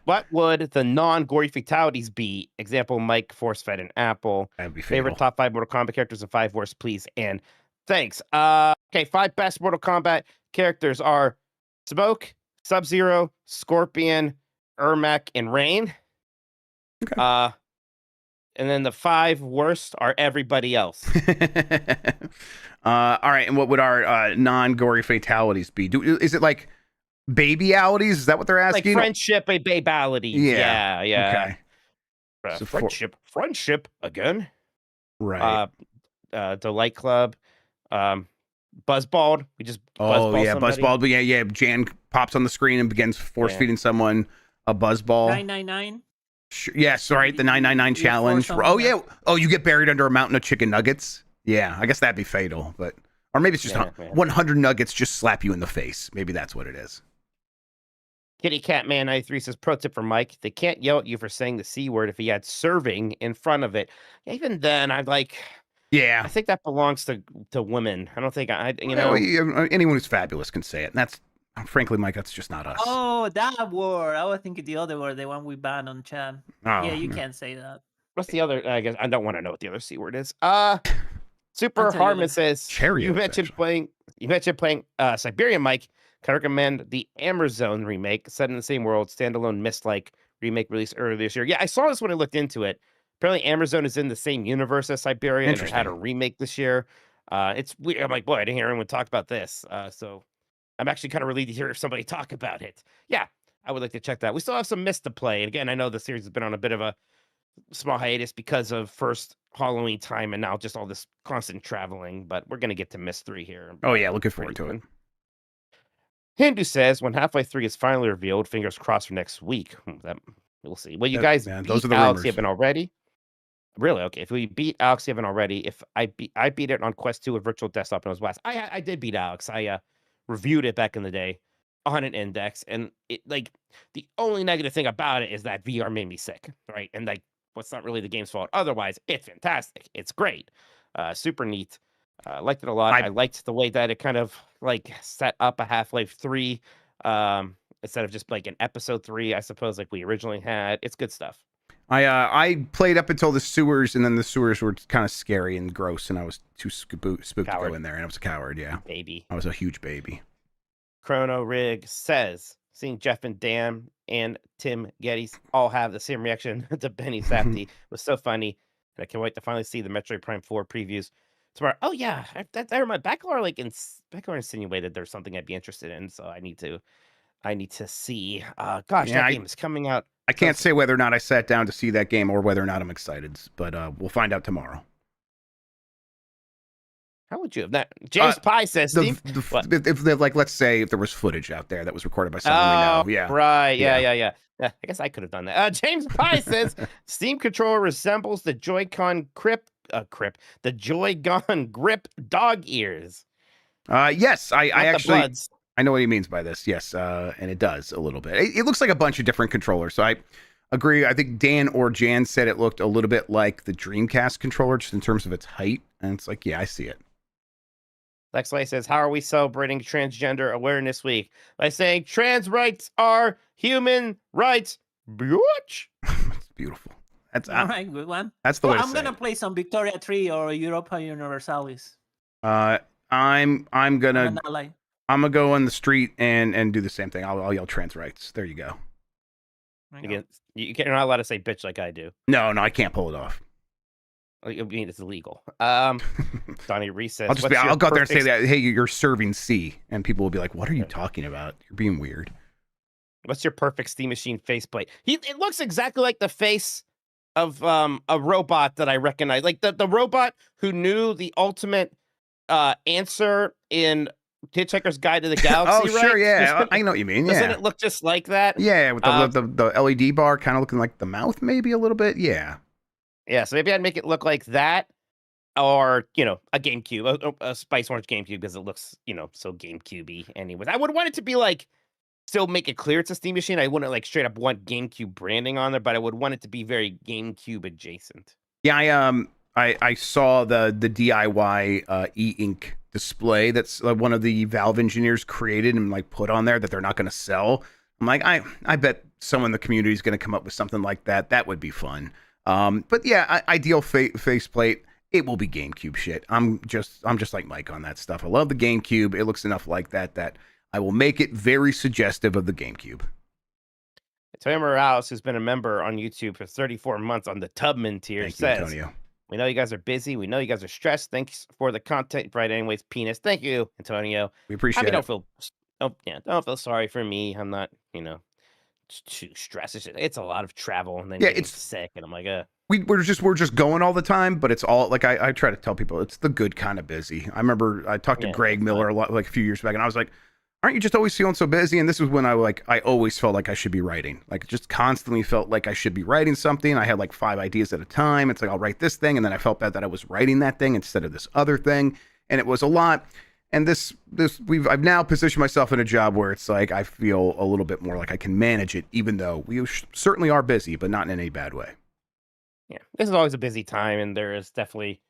What would the non-gory fatalities be? Example, Mike, Force Fed, and Apple. That'd be favorite top 5 Mortal Kombat characters and 5 worst, please. And thanks. Okay, 5 best Mortal Kombat characters are Smoke, Sub-Zero, Scorpion, Ermac, and Rain. Okay. And then the 5 worst are everybody else. All right, and what would our non-gory fatalities be? Is it like babyalities? Is that what they're asking? Like friendship, a babality. Yeah. Okay. So friendship again. Right. Delight Club. Buzzballed. We just Buzzballed. But yeah. Jan pops on the screen and begins force feeding someone a buzzball. 999. Yes, right. The 999 challenge. Oh yeah. Oh, you get buried under a mountain of chicken nuggets. Yeah, I guess that'd be fatal, or maybe it's just 100 nuggets just slap you in the face. Maybe that's what it is. Kitty Cat Man 93 says, pro tip for Mike: they can't yell at you for saying the C word if he had serving in front of it. Even then, I'd like. Yeah, I think that belongs to women. I don't think anyone who's fabulous can say it. And that's frankly, Mike, that's just not us. Oh, that word. I was thinking the other word, the one we banned on chat. Yeah, you can't say that. What's the other? I guess I don't want to know what the other C word is. Super Harmon says, you mentioned playing Siberian, Mike. Can I recommend the Amazon remake set in the same world, standalone Myst-like remake released earlier this year? Yeah, I saw this when I looked into it. Apparently, Amazon is in the same universe as Siberia and it had a remake this year. It's weird. I'm like, boy, I didn't hear anyone talk about this. So I'm actually kind of relieved to hear somebody talk about it. Yeah, I would like to check that. We still have some Myst to play. And again, I know the series has been on a bit of a small hiatus because of first Halloween time and now just all this constant traveling, but we're going to get to Myst 3 here. Oh yeah, looking forward to it. Hindu says, when Half-Life 3 is finally revealed, fingers crossed for next week. We'll see. Well, you guys, those are the rumors. Have been already. Really? Okay. If we beat Alex, you haven't already. If I beat it on Quest 2 with Virtual Desktop and it was West. I did beat Alex. I reviewed it back in the day on an index, and it like the only negative thing about it is that VR made me sick, right? And like, what's not really the game's fault. Otherwise, it's fantastic. It's great. Super neat. Liked it a lot. I liked the way that it kind of like set up a Half-Life 3 instead of just like an episode 3, I suppose, like we originally had. It's good stuff. I played up until the sewers, and then the sewers were kind of scary and gross, and I was too spooked to go in there, and I was a coward. Yeah, baby. I was a huge baby. Chrono Rig says, seeing Jeff and Dan and Tim Geddes all have the same reaction to Benny Safdie was so funny, and I can't wait to finally see the Metroid Prime 4 previews tomorrow. Oh yeah, I remember Backlar insinuated there's something I'd be interested in, so I need to see. Gosh, that game is coming out. I can't say whether or not I sat down to see that game or whether or not I'm excited, but we'll find out tomorrow. How would you have that? James Pye says, Steve, if like, let's say if there was footage out there that was recorded by someone we know. Yeah. Right. Yeah. I guess I could have done that. James Pye says, Steam controller resembles the Joy-Con grip, the Joy-Con grip dog ears. Yes, I actually, I know what he means by this. Yes, and it does a little bit. It looks like a bunch of different controllers. So I agree. I think Dan or Jan said it looked a little bit like the Dreamcast controller, just in terms of its height. And it's like, yeah, I see it. Lexway says, how are we celebrating Transgender Awareness Week? By saying trans rights are human rights. Bitch. That's beautiful. That's all right, good one. That's the way I'm gonna play some Victoria 3 or Europa Universalis. I'm gonna go on the street and do the same thing. I'll yell trans rights. There you go. You're not allowed to say bitch like I do. No, I can't pull it off. I mean, it's illegal. Donnie Reese says, I'll go out there and say that, hey, you're serving C, and people will be like, what are you talking about? You're being weird. What's your perfect Steam Machine faceplate? It looks exactly like the face of a robot that I recognize, like the robot who knew the ultimate answer in Hitchhiker's Guide to the Galaxy. Oh, sure, yeah, I know what you mean. Doesn't it look just like that? Yeah, with the LED bar kind of looking like the mouth, maybe a little bit. Yeah. Yeah, so maybe I'd make it look like that, or, a GameCube, a Spice Orange GameCube, because it looks, so GameCube-y anyways. I would want it to be like, still make it clear it's a Steam Machine. I wouldn't like straight up want GameCube branding on there, but I would want it to be very GameCube adjacent. Yeah, I saw the DIY e-ink display that's one of the Valve engineers created and like put on there that they're not going to sell. I'm like, I bet someone in the community is going to come up with something like that. That would be fun. But yeah, ideal faceplate. It will be GameCube shit. I'm just like Mike on that stuff. I love the GameCube. It looks enough like that I will make it very suggestive of the GameCube. Antonio Morales, who's been a member on YouTube for 34 months on the Tubman tier, says, Antonio. We know you guys are busy. We know you guys are stressed. Thanks for the content. Right, anyways, penis. Thank you, Antonio. We appreciate it. Don't feel sorry for me. I'm not, too stressed. It's a lot of travel, and then it's sick, and I'm like, We're just going all the time, but it's all like I try to tell people it's the good kind of busy. I remember I talked to Greg Miller a lot, like a few years back, and I was like, aren't you just always feeling so busy? And this was when I always felt like I should be writing, like just constantly felt like I should be writing something. I had like 5 ideas at a time. It's like, I'll write this thing. And then I felt bad that I was writing that thing instead of this other thing. And it was a lot. And I've now positioned myself in a job where it's like, I feel a little bit more like I can manage it, even though we certainly are busy, but not in any bad way. Yeah, this is always a busy time. And there is definitely,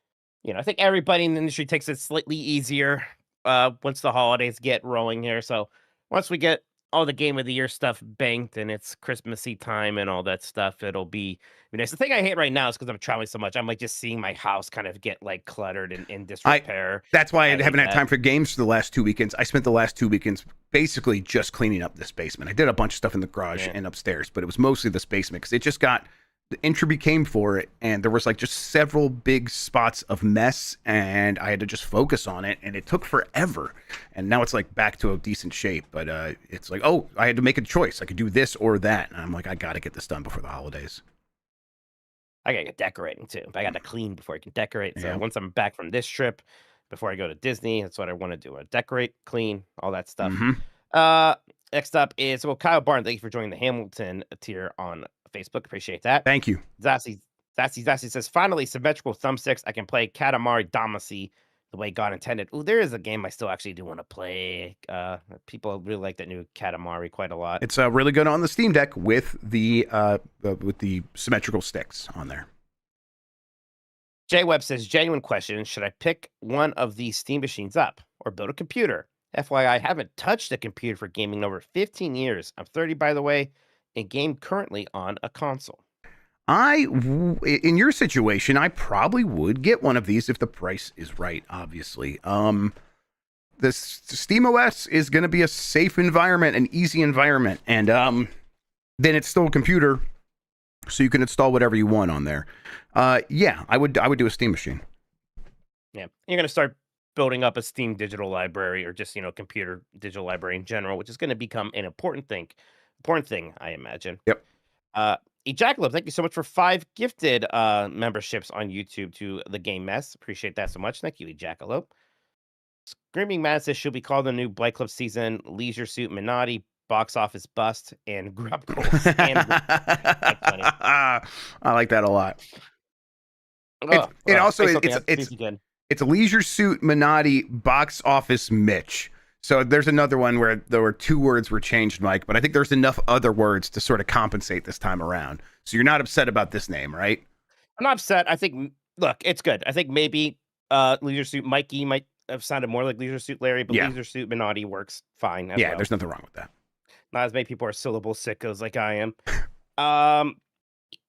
I think everybody in the industry takes it slightly easier once the holidays get rolling here. So once we get all the Game of the Year stuff banked and it's Christmassy time and all that stuff, it'll be nice. The thing I hate right now is because I'm traveling so much, I'm like just seeing my house kind of get like cluttered and in disrepair. That's why I haven't had time for games for the last 2 weekends. I spent the last 2 weekends basically just cleaning up this basement. I did a bunch of stuff in the garage and upstairs, but it was mostly this basement because it just got the entropy came for it, and there was like just several big spots of mess, and I had to just focus on it, and it took forever. And now it's like back to a decent shape, but it's like, oh, I had to make a choice. I could do this or that, and I'm like, I got to get this done before the holidays. I got to get decorating too. I got to clean before I can decorate. So once I'm back from this trip, before I go to Disney, that's what I want to do. I decorate, clean, all that stuff. Mm-hmm. Next up is Kyle Barn. Thank you for joining the Hamilton tier on Facebook. Appreciate that. Thank you. Zassy Sassy says, finally, symmetrical thumbsticks. I can play Katamari Damacy the way God intended. Ooh, there is a game I still actually do want to play. People really like that new Katamari quite a lot. It's really good on the Steam Deck with the symmetrical sticks on there. Jay Webb says, genuine question. Should I pick one of these Steam machines up or build a computer? FYI, I haven't touched a computer for gaming in over 15 years. I'm 30, by the way, and game currently on a console. In your situation, I probably would get one of these if the price is right, obviously. This Steam OS is going to be a safe environment, an easy environment, and then it's still a computer, so you can install whatever you want on there. Yeah, I would do a Steam machine. Yeah, you're going to start building up a Steam digital library, or just, computer digital library in general, which is going to become an important thing, I imagine. Yep. Ejaculate, thank you so much for 5 gifted memberships on YouTube to the Game Mess. Appreciate that so much. Thank you, Ejaculate. Screaming Mad says she'll be called the new Blight Club season. Leisure Suit Minotti, Box Office Bust, and Grubb Goals. I like that a lot. It's a Leisure Suit Minotti, Box Office Mitch. So there's another one where there were 2 words were changed, Mike, but I think there's enough other words to sort of compensate this time around. So you're not upset about this name, right? I'm not upset. I think, look, it's good. I think maybe Leisure Suit Mikey might have sounded more like Leisure Suit Larry, but Leisure Suit Minotti works fine as well. There's nothing wrong with that. Not as many people are syllable sickos like I am.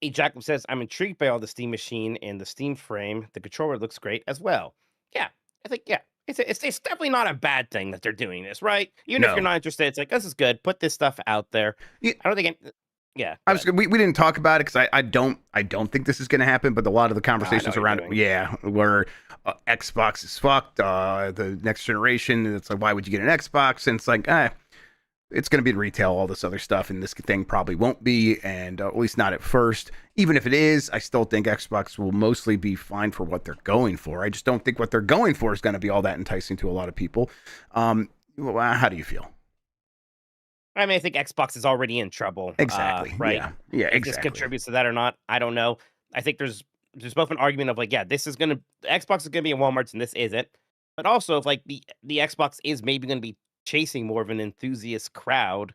Ejaculate says, I'm intrigued by all the Steam machine and the Steam frame. The controller looks great as well. Yeah, I think, It's definitely not a bad thing that they're doing this, right? Even if you're not interested, it's like, this is good. Put this stuff out there. I don't think we didn't talk about it because I don't think this is going to happen, but a lot of the conversations around it, where Xbox is fucked, the next generation, it's like, why would you get an Xbox? And it's like, it's going to be in retail, all this other stuff, and this thing probably won't be, and at least not at first. Even if it is, I still think Xbox will mostly be fine for what they're going for. I just don't think what they're going for is going to be all that enticing to a lot of people. How do you feel? I mean, I think Xbox is already in trouble. Exactly. Right? Yeah, exactly. If this contributes to that or not, I don't know. I think there's both an argument of like, this is Xbox is going to be in Walmart's and this isn't. But also, if like the Xbox is maybe going to be chasing more of an enthusiast crowd,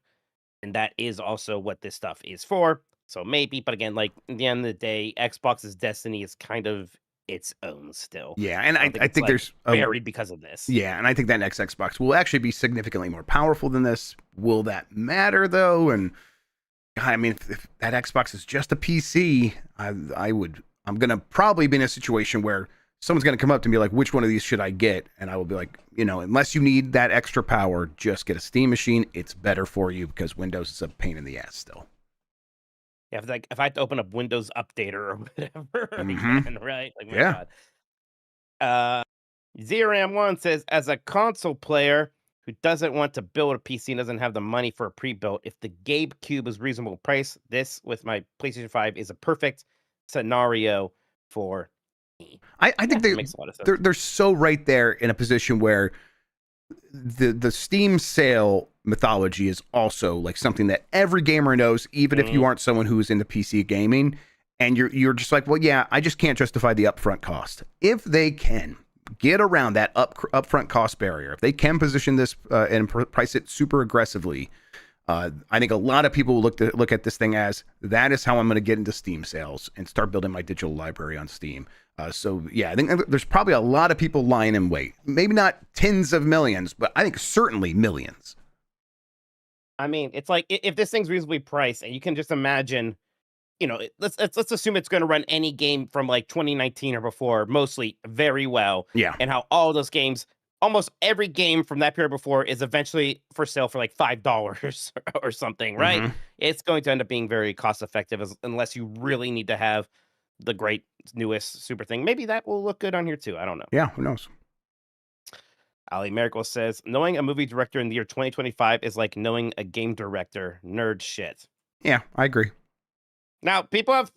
and that is also what this stuff is for. So maybe, but again, like at the end of the day, Xbox's destiny is kind of its own still. Yeah, and I think there's buried because of this. Yeah, and I think that next Xbox will actually be significantly more powerful than this. Will that matter though? And I mean, if that Xbox is just a PC, I'm gonna probably be in a situation where someone's going to come up to me like, which one of these should I get? And I will be like, unless you need that extra power, just get a Steam machine. It's better for you because Windows is a pain in the ass still. Yeah, if I had to open up Windows Updater or whatever, again, right? Like, my God. Zeram1 says, as a console player who doesn't want to build a PC and doesn't have the money for a pre-built, if the Gabe Cube is reasonable price, this with my PlayStation 5 is a perfect scenario for me. I think they're so right there in a position where the Steam sale mythology is also like something that every gamer knows, even if you aren't someone who is into PC gaming, and you're just like, well, yeah, I just can't justify the upfront cost. If they can get around that upfront cost barrier, if they can position this and price it super aggressively, I think a lot of people will look at this thing as, that is how I'm going to get into Steam sales and start building my digital library on Steam. So yeah, I think there's probably a lot of people lying in wait. Maybe not tens of millions, but I think certainly millions. I mean, it's like, if this thing's reasonably priced, and you can just imagine, let's assume it's going to run any game from like 2019 or before, mostly very well. Yeah. And how all those games, almost every game from that period before, is eventually for sale for like $5 or something, right? Mm-hmm. It's going to end up being very cost effective unless you really need to have the great newest super thing. Maybe that will look good on here too. I don't know. Yeah, who knows? Ali Miracle says, knowing a movie director in the year 2025 is like knowing a game director. Nerd shit. Yeah, I agree. Now,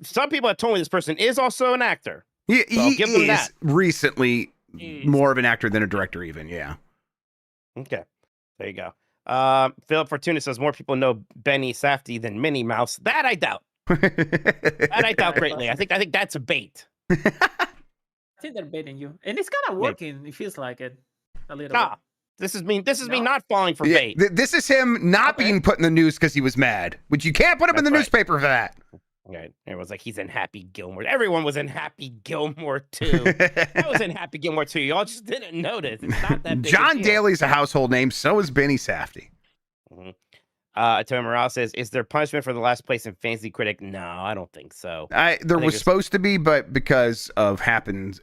some people have told me this person is also an actor. He is recently more of an actor than a director even, yeah. Okay, there you go. Philip Fortuna says, more people know Benny Safdie than Minnie Mouse. That I doubt. And I doubt greatly. I think that's a bait. I think they're baiting you, and it's kind of working. It feels like it a little bit. This is me not falling for bait. This is him not being put in the news because he was mad, which you can't put him in the newspaper for that. Right. Everyone's like, he's in Happy Gilmore. Everyone was in Happy Gilmore too. I was in Happy Gilmore too. Y'all just didn't notice. It's not that big John a deal. Daly's a household name. So is Benny Safdie. Tony Morales says, is there punishment for the last place in Fantasy Critic? No, I don't think so. There was supposed to be, but because of happenings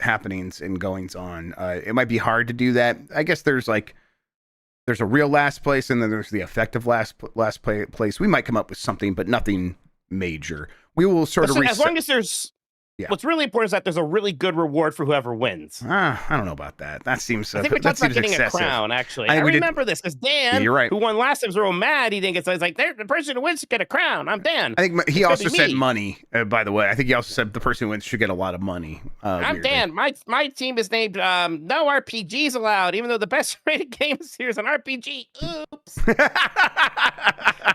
and goings on, it might be hard to do that. I guess there's a real last place, and then there's the effective last place. We might come up with something, but nothing major. We will sort of as long as there's. Yeah. What's really important is that there's a really good reward for whoever wins. I don't know about that. That seems. I think we talked about getting a crown. Actually, I remember this because Dan, you're right, who won last time, was real mad. He didn't get. So he's like, the person who wins should get a crown. I'm Dan. I think he also said money. By the way, I think he also said the person who wins should get a lot of money. I'm Dan. My team is named No RPGs Allowed, even though the best rated game here is an RPG. Oops.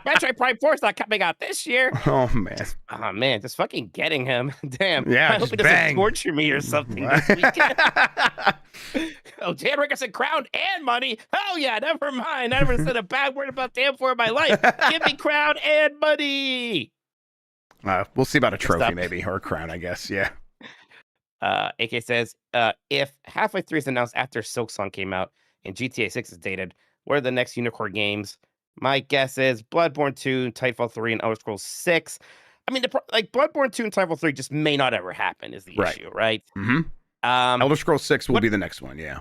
Metroid Prime 4 is not coming out this year. Oh man. Just fucking getting him. Damn. Yeah. I hope he doesn't torture me or something this weekend. Oh, Dan Rickerson, crown and money. Oh yeah, never mind. I never said a bad word about Dan 4 in my life. Give me crown and money. We'll see about a trophy maybe, or a crown, I guess. Yeah. AK says, if Half-Life 3 is announced after Silksong came out and GTA 6 is dated, what are the next Unicorn games? My guess is Bloodborne 2, Titanfall 3, and Elder Scrolls 6. I mean, Bloodborne 2 and Titanfall 3 just may not ever happen is the issue, right? Mm-hmm. Elder Scrolls 6 will be the next one, yeah.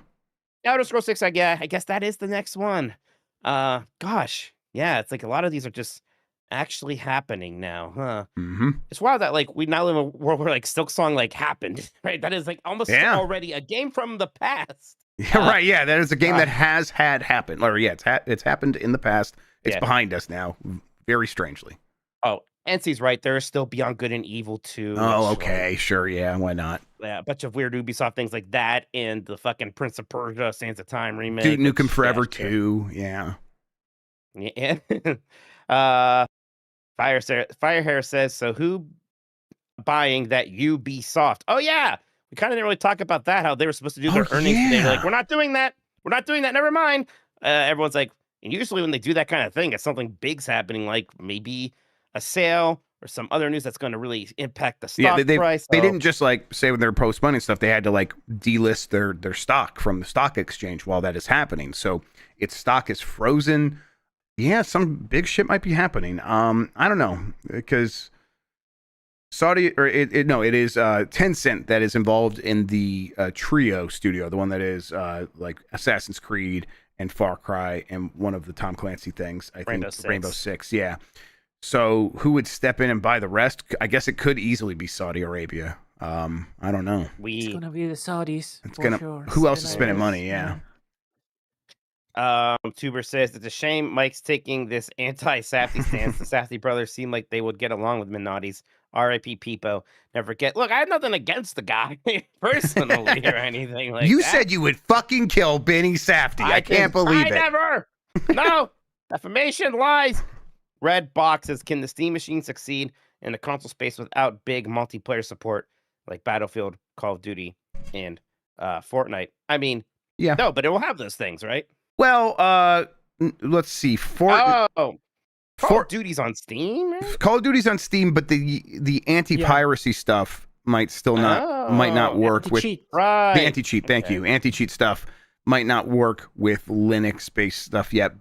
Elder Scrolls 6, I guess that is the next one. Gosh, yeah, it's like a lot of these are just actually happening now, huh? Mm-hmm. It's wild that we now live in a world where Silksong happened, right? That is almost already a game from the past. Yeah, right. Yeah, that is a game that has happened. Or it's happened in the past. It's behind us now, very strangely. Oh, NC's right. There is still Beyond Good and Evil 2. Oh, okay, sure, yeah, why not? Yeah, a bunch of weird Ubisoft things like that, and the fucking Prince of Persia: Sands of Time remake. Dude Nukem Forever 2, yeah. Yeah. Firehair says, so who buying that Ubisoft? Oh yeah. We kind of didn't really talk about that, how they were supposed to do their earnings today. They're like, we're not doing that. Never mind. Everyone's like, and usually when they do that kind of thing, it's something big's happening, like maybe a sale or some other news that's going to really impact the stock price. They didn't just say when they're postponing stuff, they had to delist their stock from the stock exchange while that is happening. So its stock is frozen. Yeah, some big shit might be happening. I don't know, because Saudi, or it is Tencent that is involved in the Trio studio, the one that is like Assassin's Creed and Far Cry and one of the Tom Clancy things. I think Rainbow Six. Yeah. So who would step in and buy the rest? I guess it could easily be Saudi Arabia. I don't know. It's gonna be the Saudis. Sure. Who else is spending money? Yeah. Tuber says it's a shame Mike's taking this anti-Safdie stance. The Safdie brothers seem like they would get along with Minotti's. R.I.P. Peepo. Never forget. Look, I have nothing against the guy personally or anything like that. You said you would fucking kill Benny Safdie. I can't believe it. I never. No. Defamation, lies. Red boxes. Can the Steam machine succeed in the console space without big multiplayer support like Battlefield, Call of Duty, and Fortnite? I mean, yeah. No, but it will have those things, right? Well, let's see. Call of Duty's on Steam, right? Call of Duty's on Steam, but the anti-piracy stuff might still not work with the anti-cheat. Thank you. Anti-cheat stuff might not work with Linux-based stuff yet.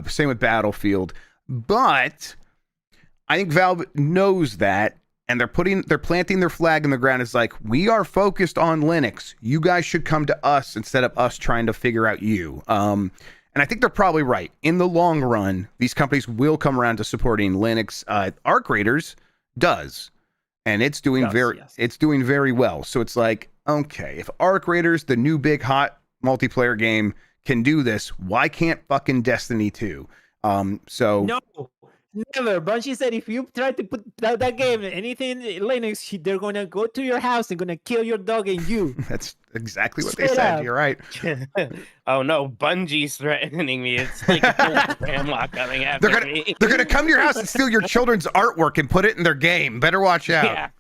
Same with Battlefield, but I think Valve knows that, and they're planting their flag in the ground. It's like, we are focused on Linux. You guys should come to us instead of us trying to figure out you. And I think they're probably right. In the long run, these companies will come around to supporting Linux. Arc Raiders does, and it's doing very well. So it's like, okay, if Arc Raiders, the new big hot multiplayer game, can do this, why can't fucking Destiny 2? No, Never. Bungie said if you try to put that game, anything in Linux, they're gonna go to your house. They're gonna kill your dog and you. That's exactly what they Straight said. up. You're right. Oh no, Bungie's threatening me. It's like a grandma coming after me. They're gonna come to your house and steal your children's artwork and put it in their game. Better watch out. Yeah.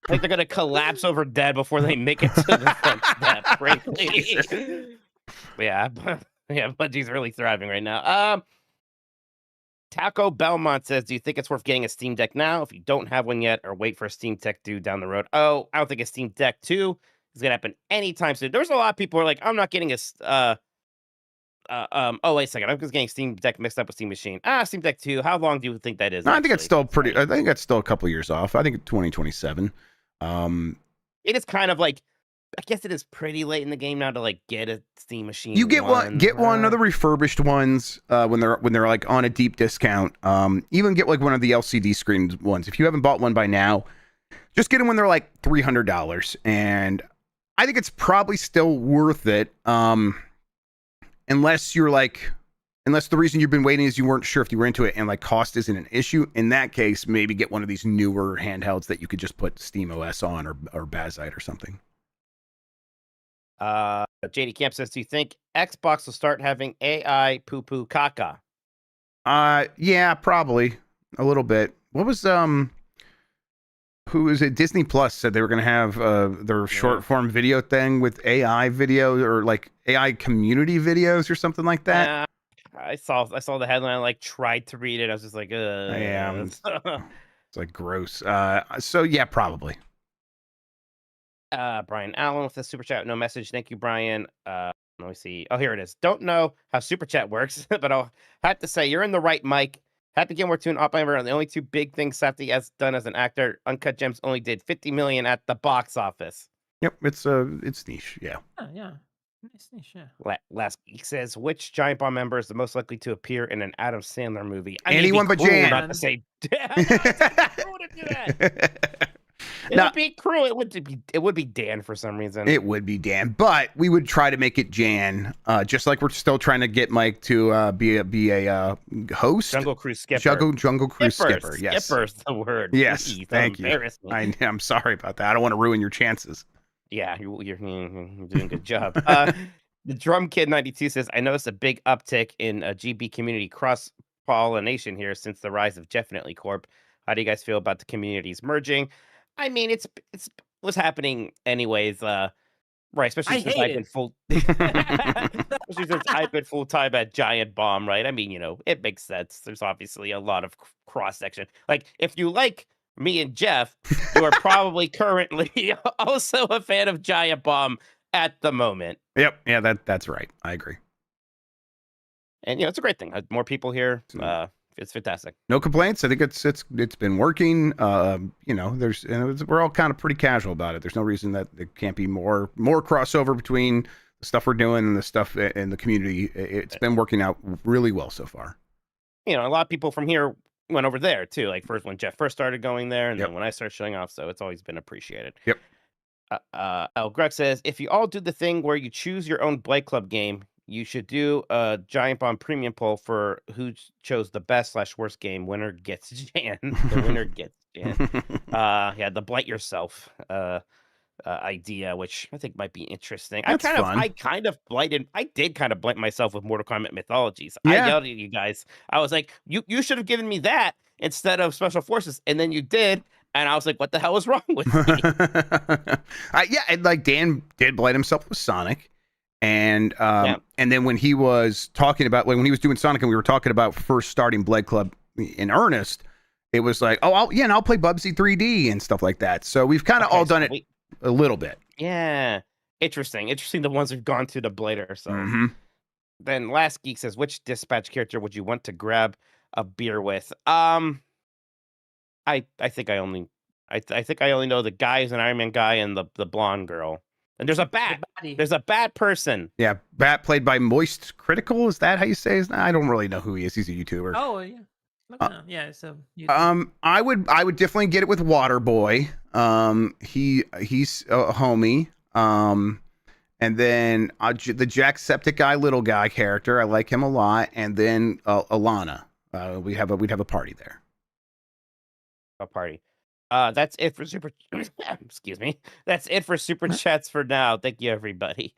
Like they're gonna collapse over dead before they make it to the front step. Frankly. Yeah, Bungie's really thriving right now. Taco Belmont says, do you think it's worth getting a Steam Deck now if you don't have one yet, or wait for a Steam Deck 2 down the road? Oh, I don't think a Steam Deck 2 is gonna happen anytime soon. There's a lot of people who are like, I'm not getting a oh, wait a second. I'm just getting Steam Deck mixed up with Steam Machine. Steam Deck 2. How long do you think that is? No, I think it's still pretty. I think that's still a couple years off. I think 2027. It is kind of like, I guess it is pretty late in the game now to like get a Steam Machine. You get one of the refurbished ones when they're like on a deep discount. Even get like one of the LCD screen ones. If you haven't bought one by now, just get them when they're like $300. And I think it's probably still worth it. Unless the reason you've been waiting is you weren't sure if you were into it and like cost isn't an issue. In that case, maybe get one of these newer handhelds that you could just put Steam OS on or Bazite or something. JD Camp says, do you think Xbox will start having AI poo-poo caca? Yeah, probably a little bit. What was who is it? Disney Plus said they were going to have their short form video thing with AI video or like AI community videos or something like that. I saw the headline. I like tried to read it. I was just like, yeah, it's like gross. So yeah, probably. Brian Allen with the super chat, no message. Thank you, Brian. Let me see. Oh, here it is. Don't know how super chat works, but I'll have to say you're in the right, Mike. Had to get more to an Oppenheimer on the only two big things Safdie has done as an actor. Uncut Gems only did 50 million at the box office. Yep, it's niche. Yeah. Yeah. Nice niche. Yeah. Last Geek says, which Giant Bomb member is the most likely to appear in an Adam Sandler movie? Anyone but Jan. Not to say, It would be cruel. It would be Dan for some reason. It would be Dan, but we would try to make it Jan. Just like we're still trying to get Mike to be a host. Jungle Cruise Skipper. Jungle Cruise Skipper. Yes. Skipper's the word. Yes. Jeez, thank you. I'm sorry about that. I don't want to ruin your chances. Yeah, you're doing a good job. The Drum Kid 92 says, I noticed a big uptick in GB community cross pollination here since the rise of Definitely Corp. How do you guys feel about the communities merging? I mean, it was happening anyways, right? Especially since I've been full time at Giant Bomb, right? I mean, it makes sense. There's obviously a lot of cross section. Like, if you like me and Jeff, you are probably currently also a fan of Giant Bomb at the moment. Yep, yeah, that's right. I agree. And it's a great thing. More people here. It's fantastic. No complaints. I think it's been working. We're all kind of pretty casual about it. There's no reason that there can't be more crossover between the stuff we're doing and the stuff in the community. It's been working out really well so far. A lot of people from here went over there too. Like when Jeff first started going there, and then when I started showing off. So it's always been appreciated. Yep. Greg says, if you all do the thing where you choose your own Blade Club game, you should do a Giant Bomb premium poll for who chose the best/worst game. Winner gets Jan. The winner gets Jan. The blight yourself idea, which I think might be interesting. That's fun. I did kind of blight myself with Mortal Kombat Mythologies. Yeah. I yelled at you guys. I was like, you should have given me that instead of Special Forces, and then you did. And I was like, what the hell was wrong with me? And like Dan did blight himself with Sonic. And then when he was talking about when he was doing Sonic and we were talking about first starting Blade Club in earnest, it was like, I'll play Bubsy 3D and stuff like that. So we've kind of all done it a little bit. Yeah. Interesting. The ones who've gone to the Blader. So Then Last Geek says, which Dispatch character would you want to grab a beer with? I think I only know the guy who's an Iron Man guy and the blonde girl. And there's a bat. There's a bat person. Yeah, bat played by Moist Critical. Is that how you say his name? I don't really know who he is. He's a YouTuber. Oh yeah. So I would definitely get it with Waterboy. He's a homie. And then the Jacksepticeye little guy character. I like him a lot. And then Alana. We'd have a party there. a party. That's it for super. Excuse me. That's it for super chats for now. Thank you, everybody.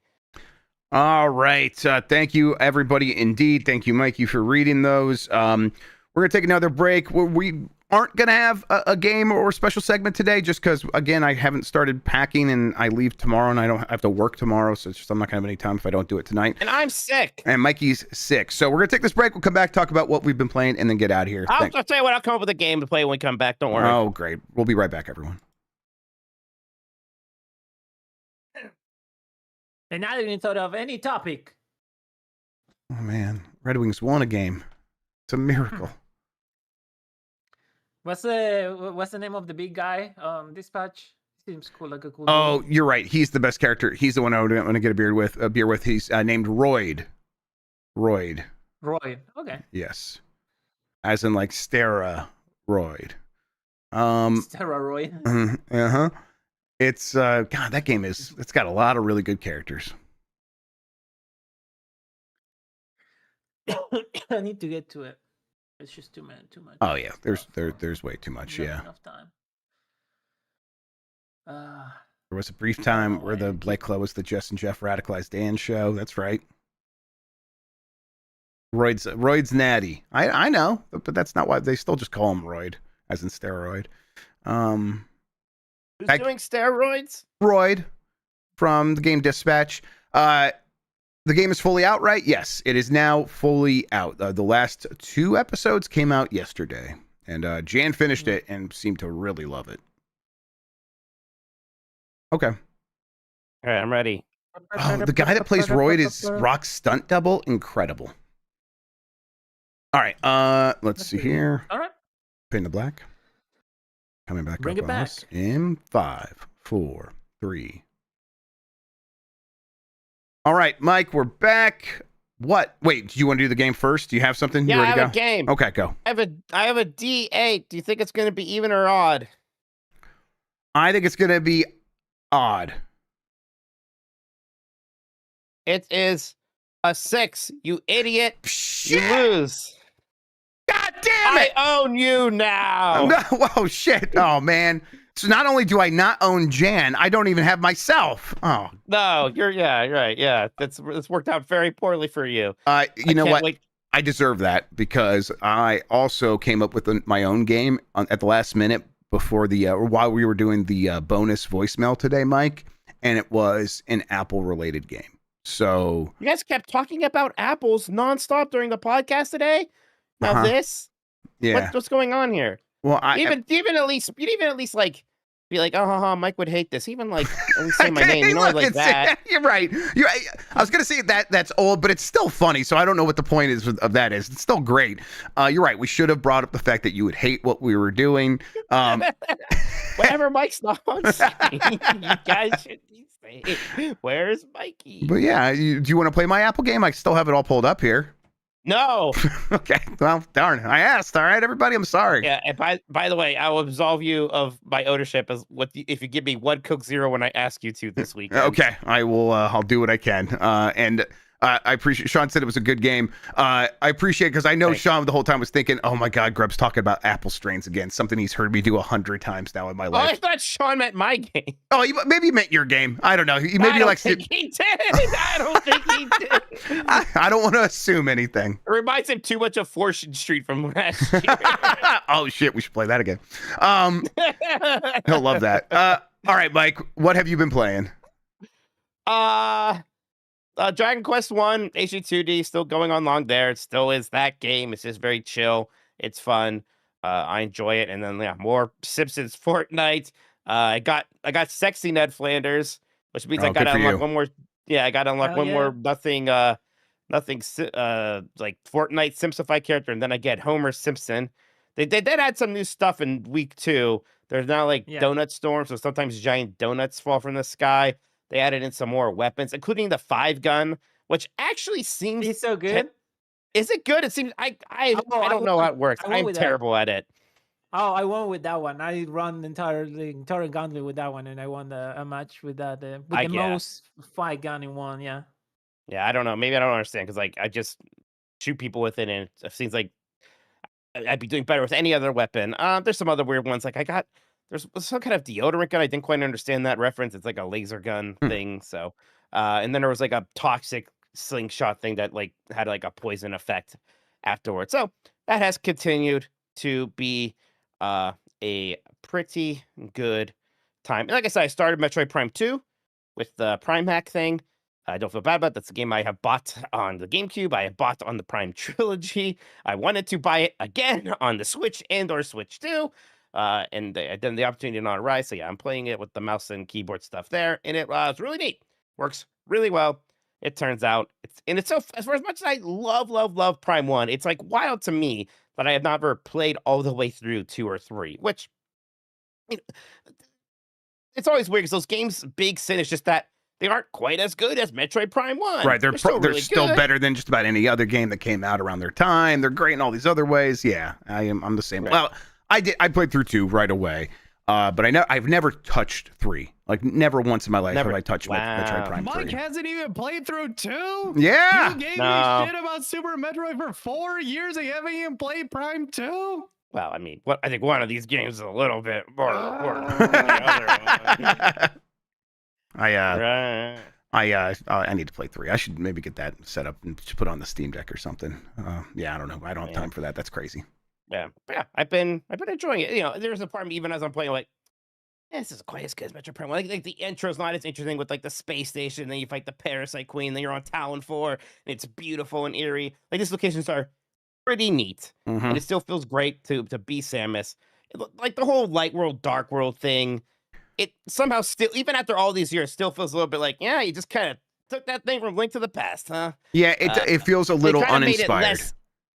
All right. Thank you, everybody. Indeed. Thank you, Mikey, for reading those. We're going to take another break. We aren't going to have a game or special segment today just because, again, I haven't started packing and I leave tomorrow and I have to work tomorrow. So it's just, I'm not going to have any time if I don't do it tonight. And I'm sick. And Mikey's sick. So we're going to take this break. We'll come back, talk about what we've been playing, and then get out of here. I'll tell you what, I'll come up with a game to play when we come back. Don't worry. Oh, great. We'll be right back, everyone. And I didn't thought of any topic. Oh, man. Red Wings won a game. It's a miracle. What's the name of the big guy? Dispatch seems cool, like a cool. Oh, dude. you're right. He's the best character. He's the one I want to get a beer with. He's named Royd. Royd. Okay. Yes. As in like steroid. Steroid. Uh-huh. It's God, that game it's got a lot of really good characters. I need to get to it. It's just too much. Oh yeah, there's way too much. Yeah. Enough time. There was a brief time where the Blake Club was the Jess and Jeff radicalized Dan show. That's right. Royd's natty. I know, but that's not why they still just call him Royd, as in steroid. Who's doing steroids? Royd from the game Dispatch. The game is fully out, right? Yes, it is now fully out. The last 2 episodes came out yesterday, and Jan finished it and seemed to really love it. Okay. All right, I'm ready. Oh, the guy that plays Royd is Rock's stunt double. Incredible. All right, let's see here. All right. Paint the black. Coming back Bring up it on back. us in 5, 4, 3. All right, Mike, we're back. What? Wait, do you want to do the game first? Do you have something? Yeah, you I ready to have go? a game. Okay, go. I have a D8. Do you think it's going to be even or odd? I think it's going to be odd. It is a 6. You idiot. Shit! You lose. God damn it! I own you now. No, whoa, shit. Oh, man. So not only do I not own Jan, I don't even have myself. Oh. No, you're right. Yeah, it's worked out very poorly for you. You know what? Wait. I deserve that because I also came up with my own game at the last minute before while we were doing the bonus voicemail today, Mike, and it was an Apple-related game. So You guys kept talking about apples nonstop during the podcast today. Now this, yeah, what's going on here? Well, you'd even at least like be like, Mike would hate this. Even like at least say my name, you know, like that. You're right. I was gonna say that's old, but it's still funny. So I don't know what the point is of that is. It's still great. You're right. We should have brought up the fact that you would hate what we were doing. Whenever Mike's not on screen, you guys should say, "Where's Mikey?" But yeah, do you want to play my Apple game? I still have it all pulled up here. No. Okay. Well, darn. I asked. All right, everybody. I'm sorry. Yeah. And by the way, I will absolve you of my ownership if you give me 1 Coke Zero when I ask you to this week. Okay. I will. I'll do what I can. And I appreciate. Sean said it was a good game. I appreciate because I know Sean the whole time was thinking, "Oh my God, Grubb's talking about apple strains again." Something he's heard me do 100 times now in my life. Oh, I thought Sean meant my game. Oh, maybe he meant your game. I don't know. Maybe he likes to. He did. I don't think he did. I don't want to assume anything. It reminds him too much of 4th Street from last year. Oh shit, we should play that again. He'll love that. All right, Mike, what have you been playing? Dragon Quest 1 HD2D still going on long there. It still is that game. It's just very chill. It's fun. I enjoy it. And then more Simpsons Fortnite. I got sexy Ned Flanders, which means I got to unlock one more. Yeah, I got to unlock one more nothing like Fortnite Simplify character, and then I get Homer Simpson. They did add some new stuff in week 2. There's now donut storms, so sometimes giant donuts fall from the sky. They added in some more weapons, including the 5-gun, which actually seems It's so good. Is it good? It seems I don't know how it works. I'm terrible at it. Oh, I won with that one. I run the entire gauntlet with that one, and I won a match with that with the most 5-gun in one. Yeah. Yeah, I don't know. Maybe I don't understand because I just shoot people with it, and it seems like I'd be doing better with any other weapon. There's some other weird ones. Like there's some kind of deodorant gun. I didn't quite understand that reference. It's like a laser gun thing. So, and then there was like a toxic slingshot thing that like had like a poison effect afterwards. So that has continued to be a pretty good time. And like I said, I started Metroid Prime 2 with the Prime Hack thing. I don't feel bad about it. That's a game I have bought on the GameCube. I have bought on the Prime Trilogy. I wanted to buy it again on the Switch and or Switch 2. And then the opportunity did not arise. So yeah, I'm playing it with the mouse and keyboard stuff there. And it's really neat. Works really well. It turns out. It's so, as much as I love Prime 1, it's like wild to me that I have not ever played all the way through 2 or 3, which, you know, it's always weird because those games' big sin is just that they aren't quite as good as Metroid Prime 1. Right, they're still good. better than just about any other game that came out around their time. They're great in all these other ways. Yeah, I'm the same. Right. Well, I played through 2 right away, but I've never touched 3. Like never once in my life have I touched Metroid Prime 3. Mike hasn't even played through 2. Yeah, You gave me shit about Super Metroid for 4 years and you haven't even played Prime 2. Well, I mean, I think one of these games is a little bit more than the other one. I need to play 3. I should maybe get that set up and put on the Steam Deck or something. Yeah, I don't know. I don't have time for that. That's crazy. Yeah, but yeah, I've been enjoying it. You know, there's a part of me even as I'm playing, like, this isn't quite as good as Metroid Prime 1. Like the intro's not as interesting with like the space station, and then you fight the Parasite Queen, then you're on Talon 4, and it's beautiful and eerie. Like these locations are pretty neat, and it still feels great to be Samus. Like the whole light world, dark world thing. It somehow still, even after all these years, still feels a little bit like, yeah, you just kind of took that thing from Link to the Past, huh? Yeah, it feels a little uninspired.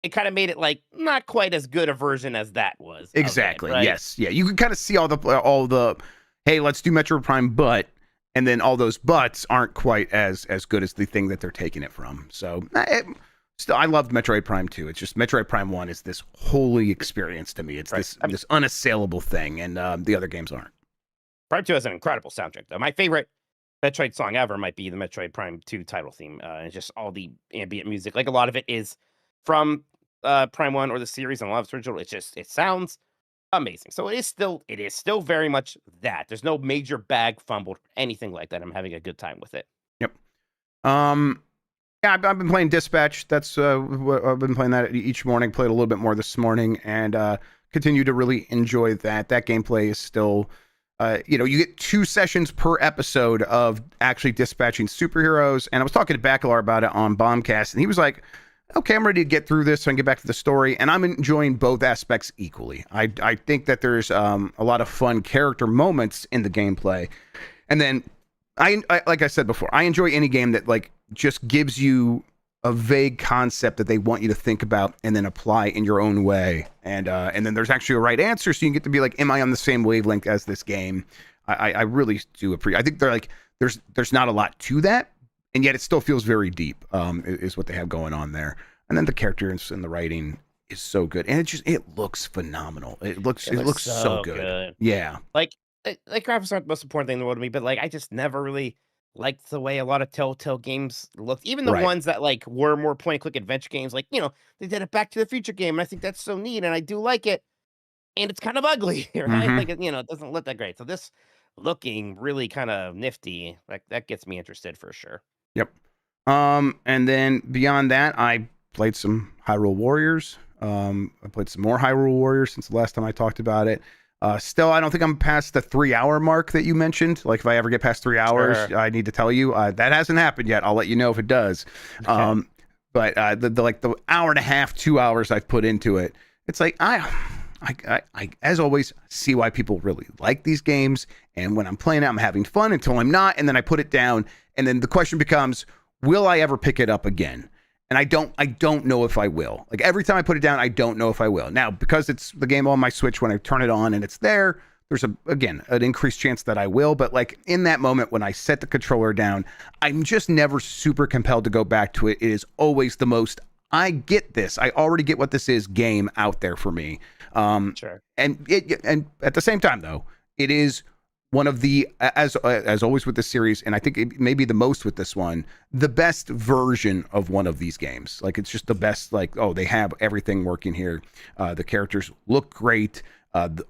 It kind of made it like not quite as good a version as that was. Exactly. Right? Yes. Yeah. You can kind of see all the hey, let's do Metroid Prime, but, and then all those buts aren't quite as good as the thing that they're taking it from. So still, I loved Metroid Prime 2. It's just Metroid Prime 1 is this holy experience to me. It's this unassailable thing, and the other games aren't. Prime 2 has an incredible soundtrack, though. My favorite Metroid song ever might be the Metroid Prime 2 title theme. It's just all the ambient music. Like a lot of it is from Prime 1 or the series, and a lot of it's original. It sounds amazing. So it is still very much that. There's no major bag fumbled, anything like that. I'm having a good time with it. Yep. Yeah, I've been playing Dispatch. That's I've been playing that each morning. Played a little bit more this morning, and continue to really enjoy that. That gameplay is still, you get 2 sessions per episode of actually dispatching superheroes. And I was talking to Bacalar about it on Bombcast, and he was like, okay, I'm ready to get through this so I can get back to the story. And I'm enjoying both aspects equally. I think that there's a lot of fun character moments in the gameplay. And then I like I said before, I enjoy any game that like just gives you a vague concept that they want you to think about and then apply in your own way. And then there's actually a right answer, so you can get to be like, am I on the same wavelength as this game? I really do appreciate. I think they're like there's not a lot to that, and yet it still feels very deep. Is what they have going on there. And then the characters and the writing is so good, and it looks phenomenal. It looks so good. Yeah. Like graphics aren't the most important thing in the world to me, but like I just never really liked the way a lot of Telltale games looked. Even the ones that like were more point-and-click adventure games, like they did a Back to the Future game, and I think that's so neat, and I do like it. And it's kind of ugly, right? Like it doesn't look that great. So this looking really kind of nifty, like that gets me interested for sure. Yep. And then beyond that, I played some Hyrule Warriors. I played some more Hyrule Warriors since the last time I talked about it. Still, I don't think I'm past the 3-hour mark that you mentioned. Like if I ever get past 3 hours, I need to tell you that hasn't happened yet. I'll let you know if it does. Okay. But the hour and a half, 2 hours I've put into it, it's like I as always see why people really like these games. And when I'm playing it, I'm having fun until I'm not, and then I put it down. And then the question becomes, will I ever pick it up again? And I don't know if I will. Like every time I put it down, I don't know if I will. Now, because it's the game on my Switch, when I turn it on and it's there, there's an increased chance that I will. But like in that moment when I set the controller down, I'm just never super compelled to go back to it. It is always the most, I get this. I already get what this is game out there for me. Sure. And at the same time though, it is one of the, as always with this series, and I think it maybe the most with this one, the best version of one of these games. Like, it's just the best, like, oh, they have everything working here. The characters look great.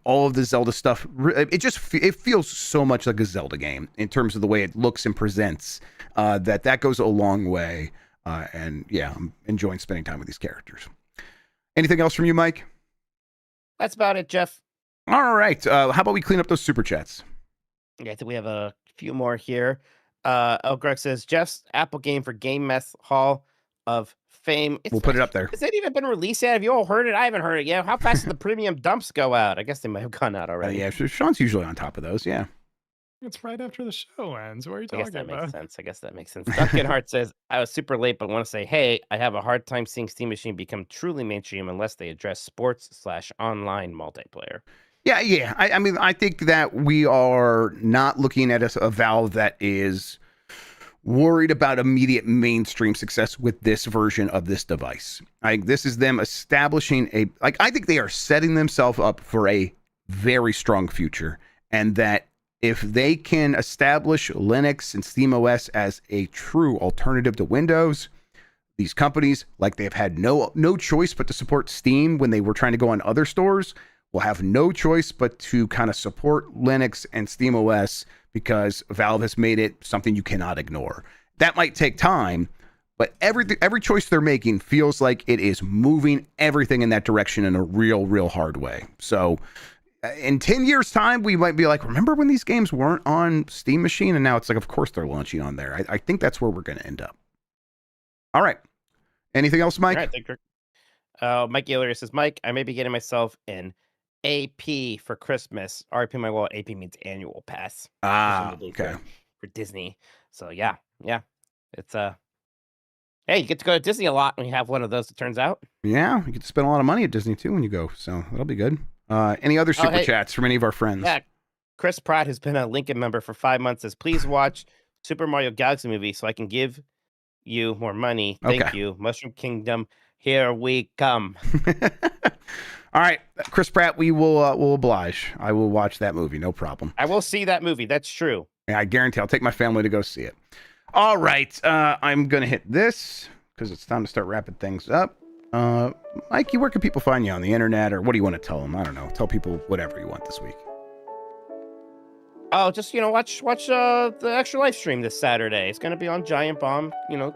All of the Zelda stuff, it feels so much like a Zelda game in terms of the way it looks and presents. That goes a long way. And yeah, I'm enjoying spending time with these characters. Anything else from you, Mike? That's about it, Jeff. All right. How about we clean up those super chats? Yeah, I think we have a few more here. Greg says, Jeff's Apple game for Game Mess Hall of Fame. We'll put it up there. Has it even been released yet? Have you all heard it? I haven't heard it yet. How fast do the premium dumps go out? I guess they might have gone out already. Yeah, Sean's usually on top of those. Yeah. It's right after the show ends. What are you I guess talking that about? makes sense. I guess that makes sense. Duncan Hart says, I was super late, but want to say, hey, I have a hard time seeing Steam Machine become truly mainstream unless they address sports/online multiplayer. Yeah. I mean, I think that we are not looking at a Valve that is worried about immediate mainstream success with this version of this device. This is them establishing I think they are setting themselves up for a very strong future, and that if they can establish Linux and SteamOS as a true alternative to Windows, these companies, like they've had no choice but to support Steam when they were trying to go on other stores, will have no choice but to kind of support Linux and SteamOS because Valve has made it something you cannot ignore. That might take time, but every choice they're making feels like it is moving everything in that direction in a real hard way. So in 10 years' time, we might be like, remember when these games weren't on Steam Machine? And now it's like, of course they're launching on there. I think that's where we're going to end up. All right. Anything else, Mike? All right, thank you. Mike Galeria says, Mike, I may be getting myself an AP for Christmas. RIP my wallet. AP means annual pass. Okay. For Disney. So yeah. It's hey, you get to go to Disney a lot when you have one of those, it turns out. Yeah, you get to spend a lot of money at Disney too when you go. So that'll be good. Any other super chats from any of our friends? Yeah. Chris Pratt, who's been a Lincoln member for 5 months, says, please watch Super Mario Galaxy movie so I can give you more money. Thank you. Mushroom Kingdom, here we come. All right, Chris Pratt, we will oblige. I will watch that movie, no problem. I will see that movie. That's true. Yeah, I guarantee I'll take my family to go see it. All right, I'm going to hit this because it's time to start wrapping things up. Mikey, where can people find you on the internet, or what do you want to tell them? I don't know. Tell people whatever you want this week. Oh, just, watch the extra live stream this Saturday. It's going to be on Giant Bomb,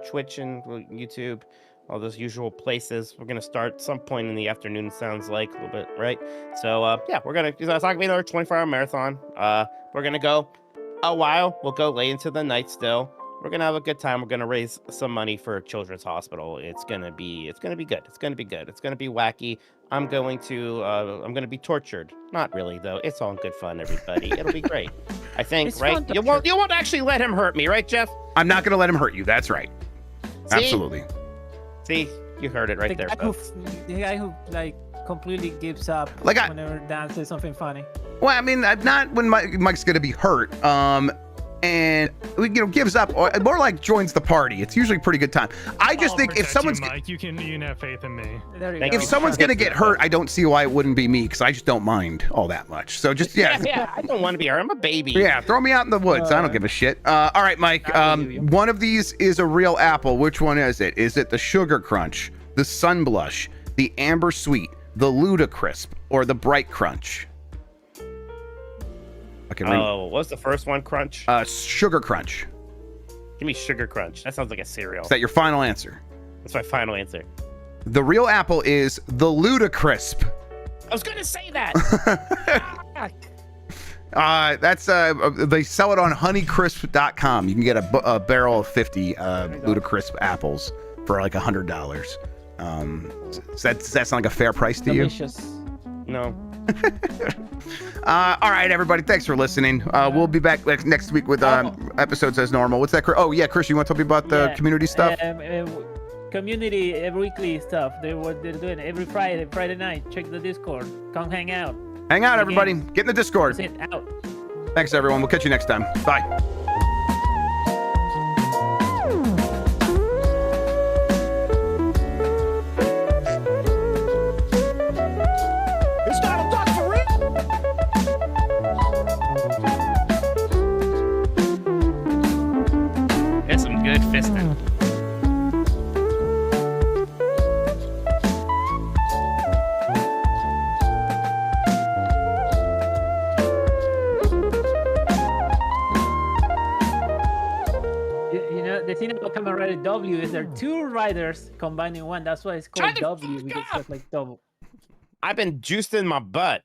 Twitch and YouTube, all those usual places. We're going to start some point in the afternoon, sounds like, a little bit, right? So, yeah, we're going to, it's not going to be another 24-hour marathon. We're going to go a while. We'll go late into the night still. We're going to have a good time. We're going to raise some money for Children's Hospital. It's going to be good. It's going to be good. It's going to be wacky. I'm going to be tortured. Not really, though. It's all good fun, everybody. It'll be great. I think, It's right? fun, You won't actually let him hurt me, right, Jeff? I'm not going to let him hurt you. That's right. See? Absolutely. See, you heard it right there, folks. The guy who completely gives up whenever Dan says something funny. Well, I mean, not when Mike's going to be hurt. And gives up, or more like joins the party. It's usually a pretty good time. I just think if someone's Mike, you can have faith in me. There you Thank go. if someone's gonna get hurt, I don't see why it wouldn't be me, because I just don't mind all that much. So just Yeah, I don't want to be hurt. I'm a baby. yeah, throw me out in the woods. I don't give a shit. All right, Mike. One of these is a real apple. Which one is it? Is it the Sugar Crunch, the Sun Blush, the Amber Sweet, the Ludacrisp, or the Bright Crunch? Okay. What was the first one? Crunch? Sugar Crunch. Give me Sugar Crunch. That sounds like a cereal. Is that your final answer? That's my final answer. The real apple is the Ludacrisp. I was going to say that. That's they sell it on honeycrisp.com. You can get a barrel of 50 Ludacrisp apples for like $100. Does that sound like a fair price to Delicious. No. All right, everybody. Thanks for listening. We'll be back next week with episodes as normal. What's that? Oh, yeah, Chris, you want to tell me about the community stuff? Community weekly stuff. What they're doing every Friday night. Check the Discord. Come hang out. Hang out, everybody. Get in the Discord. Sit out. Thanks, everyone. We'll catch you next time. Bye. It's not a duck for real. assistant. You know, the thing about Kamen Rider W is there are two riders combined in one. That's why it's called Shut the W fuck because up! it's like double. I've been juiced in my butt.